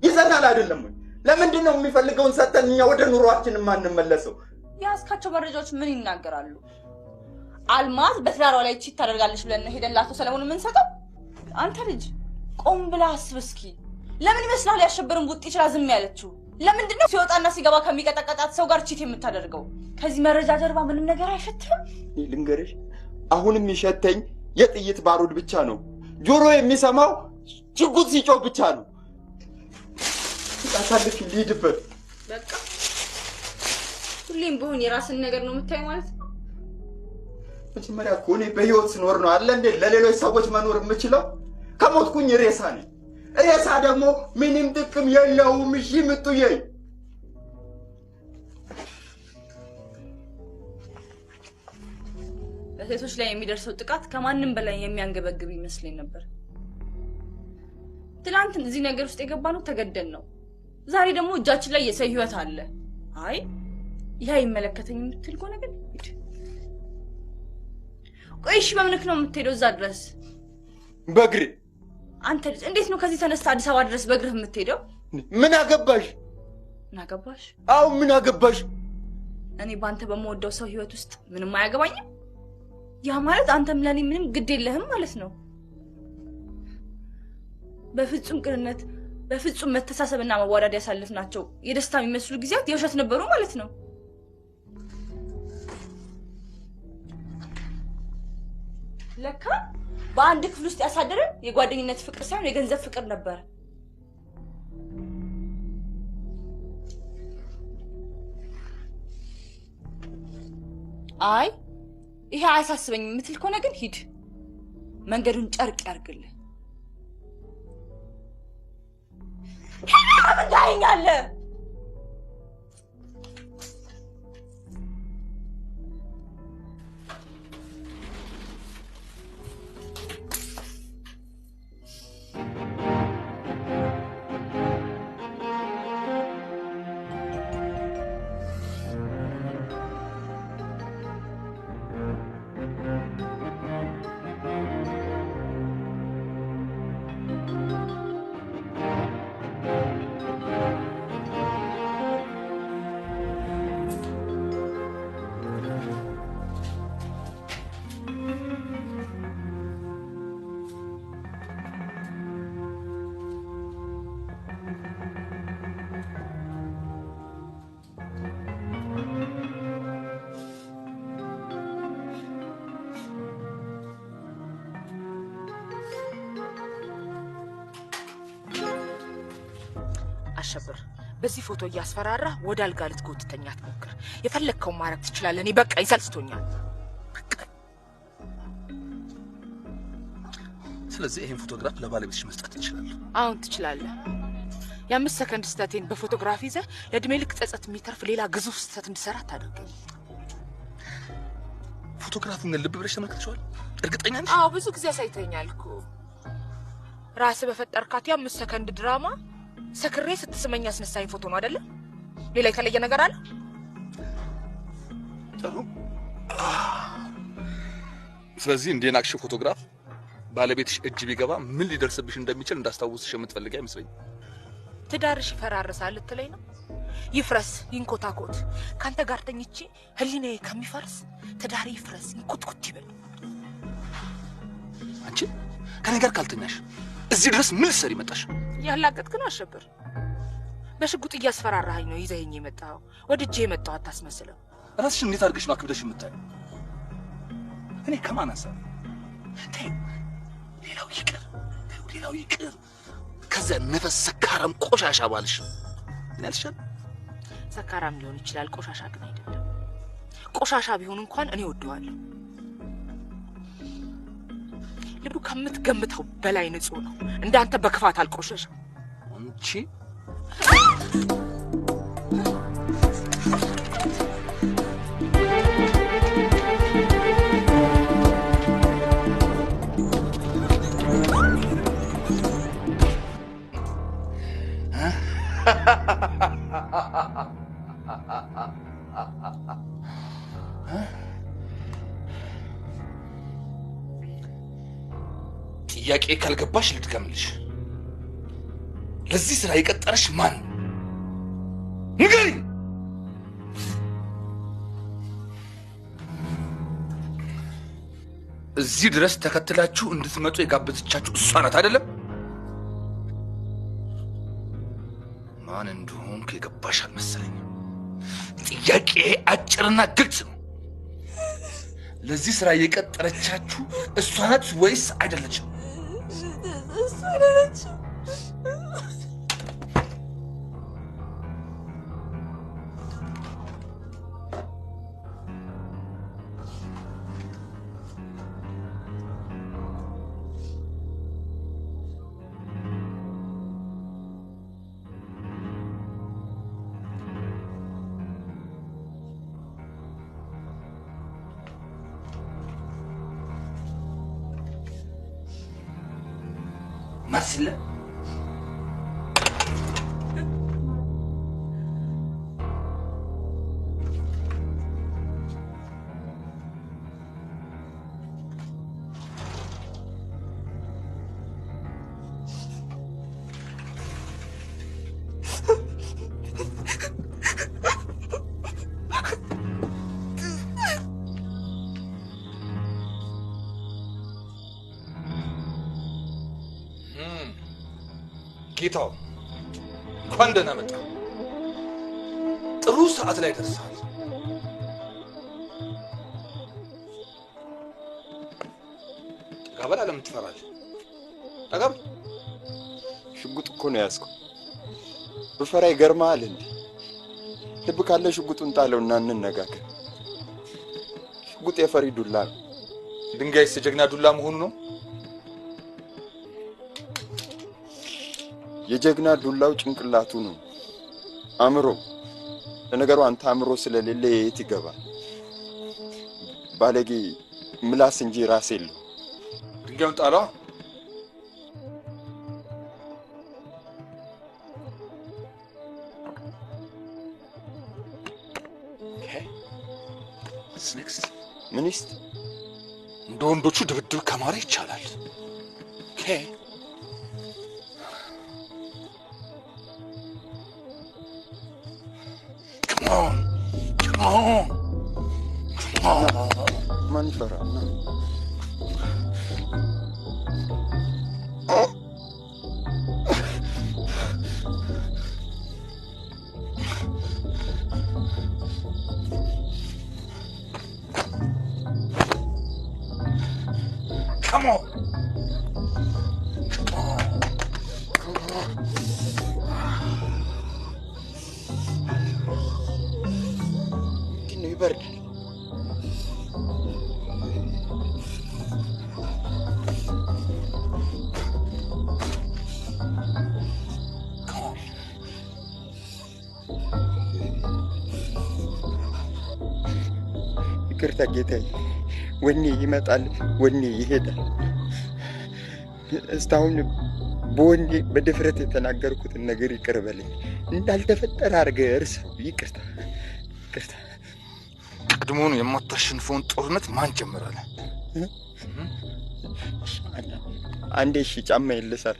ይዘናል አይደለም ወይ? ለምንድን ነው የሚፈልገውን ሰጠን እኛ ወደ ኑሯችን የማንመለሰው? ያስካቸው መረጃዎች ምን ይናገራሉ? አልማዝ በትዳሯ ላይ ቺት ታደርጋለች ብለን ሄደን ላቶ ሰለሞን የምንሰጠው? አንተ ልጅ ቆም ብለህ አስብ እስኪ። ለምን ይመስላል ያሸበርን ቡጥ ይችላል ዝም ያለችው? ለምንድን ነው ሲወጣና ሲገባ ከሚቀጠቀጣት ሰው ጋር ቺት የምታደርገው? ከዚህ መረጃ ጀርባ ምንም ነገር አይሸትም? ልንገርሽ፣ አሁንም ይሸተኝ የጥይት ባሩድ ብቻ ነው። ጆሮ የሚሰማው ሽጉጥ ሲጮህ ብቻ ነው። ታሳልፊ ልሂድበት። በቃ ሁሌም ቢሆን የራስን ነገር ነው የምታይ ማለት ነው። መጀመሪያ እኮ እኔ በህይወት ስኖር ነው አለ እንዴ ለሌሎች ሰዎች መኖር የምችለው። ከሞትኩኝ ሬሳ ነኝ። ሬሳ ደግሞ ምንም ጥቅም የለውም። እሺ ምጡዬ፣ በሴቶች ላይ የሚደርሰው ጥቃት ከማንም በላይ የሚያንገበግብ ይመስለኝ ነበር። ትናንት እዚህ ነገር ውስጥ የገባነው ተገደን ነው። ዛሬ ደግሞ እጃችን ላይ የሰው ህይወት አለ። አይ ይሄ አይመለከተኝም የምትል ከሆነ ግን ሂድ። ቆይ እሺ በምንክ ነው የምትሄደው እዛ ድረስ? በእግሬ። አንተ ልጅ እንዴት ነው ከዚህ ተነስተ አዲስ አበባ ድረስ በእግርህ የምትሄደው? ምን አገባሽ? ምን አገባሽ? አው ምን አገባሽ? እኔ ባንተ በመወደው ሰው ህይወት ውስጥ ምንም አያገባኝም? ያ ማለት አንተም ለኔ ምንም ግድ የለህም ማለት ነው? በፍጹም ቅንነት በፍጹም መተሳሰብና መዋደድ ያሳልፍናቸው የደስታ የሚመስሉ ጊዜያት የውሸት ነበሩ ማለት ነው? ለካ በአንድ ክፍል ውስጥ ያሳደረን የጓደኝነት ፍቅር ሳይሆን የገንዘብ ፍቅር ነበር። አይ ይሄ አያሳስበኝም የምትል ከሆነ ግን ሂድ። መንገዱን ጨርቅ ያርግልህ። ምን ታየኛለህ? አሸብር በዚህ ፎቶ እያስፈራራ ወደ አልጋ ልትጎትተኛ አትሞክር። የፈለከው ማረግ ትችላለህ። እኔ በቃ ይሰልስቶኛል። ስለዚህ ይሄን ፎቶግራፍ ለባለቤትሽ መስጠት ትችላለህ። አሁን ትችላለህ። የ5 ሰከንድ ስህተቴን በፎቶግራፍ ይዘህ ለእድሜ ልክ ጸጸት የሚተርፍ ሌላ ግዙፍ ስህተት እንድሰራ አታደርገኝ። ፎቶግራፉን ልብ ብለሽ ተመልክተሽዋል? እርግጠኛ ነሽ? አዎ ብዙ ጊዜ አሳይተኛል እኮ። ራስህ በፈጠርካት የ5 ሰከንድ ድራማ ሰክሬ ስትስመኝ ያስነሳኝ ፎቶ ነው አይደለ? ሌላ የተለየ ነገር አለ? ጥሩ። ስለዚህ እንደናቅሽ ፎቶግራፍ ባለቤትሽ እጅ ቢገባ ምን ሊደርስብሽ እንደሚችል እንዳስታውስሽ የምትፈልጊ አይመስለኝም። ትዳርሽ ይፈራርሳል ልትለኝ ነው? ይፍረስ ይንኮታኮት። ካንተ ጋር ተኝቼ ህሊናዬ ከሚፈርስ ትዳሬ ይፍረስ ይንኮትኮት ይበል። አንቺ ከኔ ጋር ካልተኛሽ እዚህ ድረስ ምን ልትሰሪ መጣሽ? ያላቀጥክ ነው አሸብር። በሽጉጥ እያስፈራራኸኝ ነው ይዘኸኝ የመጣኸው። ወድጄ የመጣው አታስመስለው። ራስሽን እንዴት አድርገሽ ነው አክብደሽ የምታየው? እኔ ከማን አሳብ ተይ፣ ሌላው ይቅር። ከዛ ነፈስ ሰካራም ቆሻሻ ባልሽ ምን ያልሻል? ሰካራም ሊሆን ይችላል፣ ቆሻሻ ግን አይደለም። ቆሻሻ ቢሆን እንኳን እኔ ወደዋለሁ። ልቡ ከምትገምተው በላይ ንጹህ ነው። እንዳንተ በክፋት አልቆሸሸም። አንቺ ጥያቄ ካልገባሽ ልድገምልሽ። ለዚህ ስራ የቀጠረሽ ማን? ንገሪኝ። እዚህ ድረስ ተከትላችሁ እንድትመጡ የጋበዘቻችሁ እሷ ናት አይደለም? ማን እንደሆንኩ የገባሽ አልመሰለኝም። ጥያቄ አጭርና ግልጽ ነው። ለዚህ ስራ የቀጠረቻችሁ እሷ ናት ወይስ አይደለችም? እሷ አይደለችም። መስለ ጌታው እንኳን ደህና መጣ። ጥሩ ሰዓት ላይ ደርሰሃል። ጠጋ በል። ለምን ትፈራለህ? ጠጋ በል። ሽጉጥ እኮ ነው ያዝኩ። ብፈራ ይገርምሃል እንዴ? ልብ ካለ ሽጉጡን ጣለውና እንነጋገር። ሽጉጥ የፈሪ ዱላ ነው። ድንጋይስ የጀግና ዱላ መሆኑ ነው። የጀግና ዱላው ጭንቅላቱ ነው፣ አእምሮ። ለነገሩ አንተ አእምሮ ስለሌለ የት ይገባል? ባለጌ ምላስ እንጂ ራስ የለው። ድንጋዩን ጣለዋ። ምንስት እንደ ወንዶቹ ድብድብ ከማረ ይቻላል። ማን ይፈራል? Come on. Gini ይበርዳል። ይቅርታ ጌታዬ፣ ወኔ ይመጣል፣ ወኔ ይሄዳል። እስካሁን በወኔ በድፍረት የተናገርኩትን ነገር ይቅር በለኝ። እንዳልተፈጠረ አድርገህ እርሳው። ይቅርታ ይቅርታ። ቀድሞውኑ የማታሸንፈውን ጦርነት ማን ጀመራል? አንዴ እሺ፣ ጫማዬን ልሰር።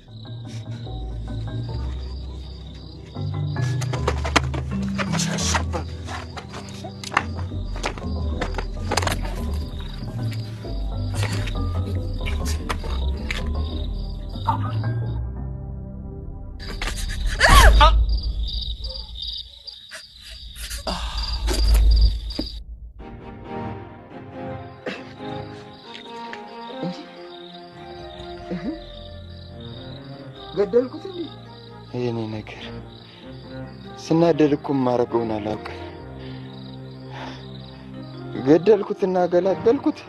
ገደልኩት እንዴ? የኔ ነገር ስናደድ እኮ የማደርገውን አላውቅም። ገደልኩትና ገላገልኩት።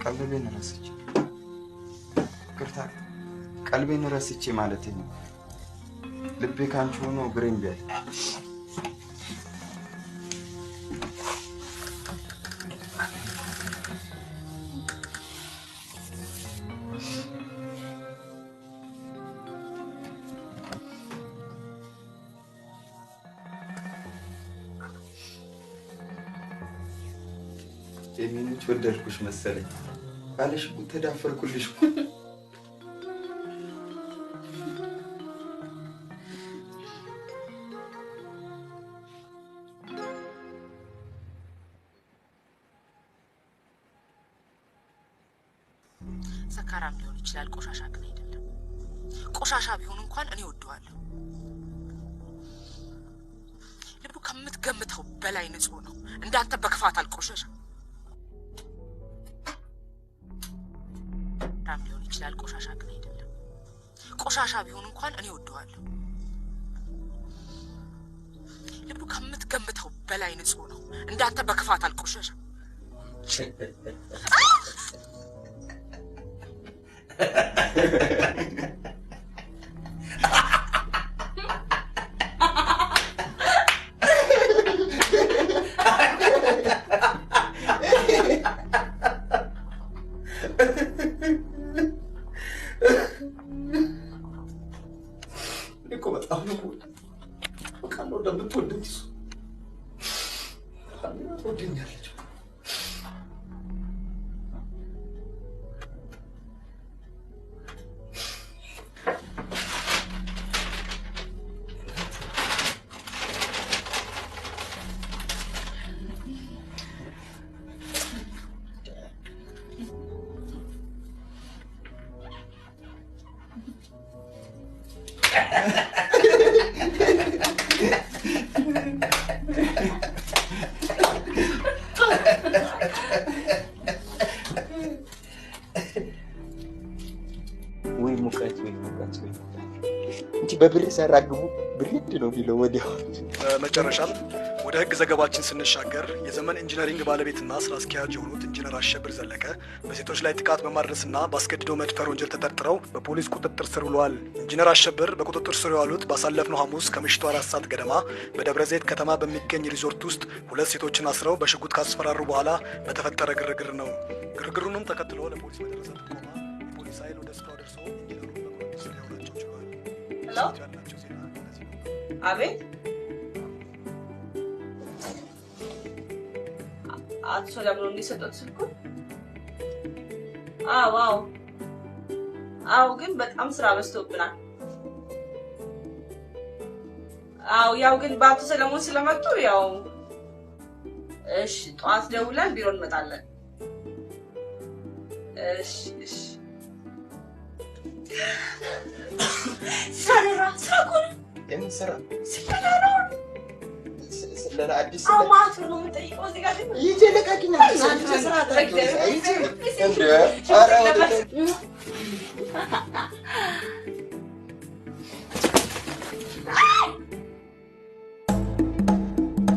ቀልቤን ረስቼ ይቅርታ፣ ቀልቤን ረስቼ ማለት ነው። ልቤ ካንቺ ሆኖ እግሬን ቢያይ የሚኖች ወደድኩሽ መሰለኝ። ካለሽ ተዳፈርኩልሽ። ሰካራም ሊሆን ይችላል፣ ቆሻሻ ግን አይደለም። ቆሻሻ ቢሆን እንኳን እኔ ወደዋለሁ። ልቡ ከምትገምተው በላይ ንጹህ ነው። እንዳንተ በክፋት አልቆሸሸም። ራም ሊሆን ይችላል፣ ቆሻሻ ግን አይደለም። ቆሻሻ ቢሆን እንኳን እኔ ወደዋለሁ። ልቡ ከምትገምተው በላይ ንጹህ ነው። እንዳንተ በክፋት አልቆሸሸም። እኮ በጣም ነው በቃ ነው እንደምትወደኝ እሱ ትወደኛለች። በብር ሲያራግቡ ብርድ ነው ቢለው ወዲያው። በመጨረሻም ወደ ህግ ዘገባችን ስንሻገር የዘመን ኢንጂነሪንግ ባለቤትና ስራ አስኪያጅ የሆኑት ኢንጂነር አሸብር ዘለቀ በሴቶች ላይ ጥቃት በማድረስና በአስገድዶ መድፈር ወንጀል ተጠርጥረው በፖሊስ ቁጥጥር ስር ውለዋል። ኢንጂነር አሸብር በቁጥጥር ስር የዋሉት ባሳለፍነው ሐሙስ ከምሽቱ 4 ሰዓት ገደማ በደብረ ዘይት ከተማ በሚገኝ ሪዞርት ውስጥ 2 ሴቶችን አስረው በሽጉጥ ካስፈራሩ በኋላ በተፈጠረ ግርግር ነው። ግርግሩንም ተከትሎ ለፖሊስ በደረሰ ጥቆማ የፖሊስ ኃይል ወደ ስፍራው ደርሶ ኢንጂነሩን በቁጥጥር ስር ሊያውላቸው ችሏል። አቤት አቶ ሰለሞን እንዲሰጡት ስልኩ? አዎ ግን በጣም ስራ በዝቶብናል። ያው ግን በአቶ ሰለሞን ስለመጡ ያው እሺ ጠዋት ደውለን ቢሮ እንመጣለን። እሺ ስራ የምን ስራ? አዲስ አማት ነው የምጠይቀው እዚህ ጋር ይዤ ለቃቂና ስራ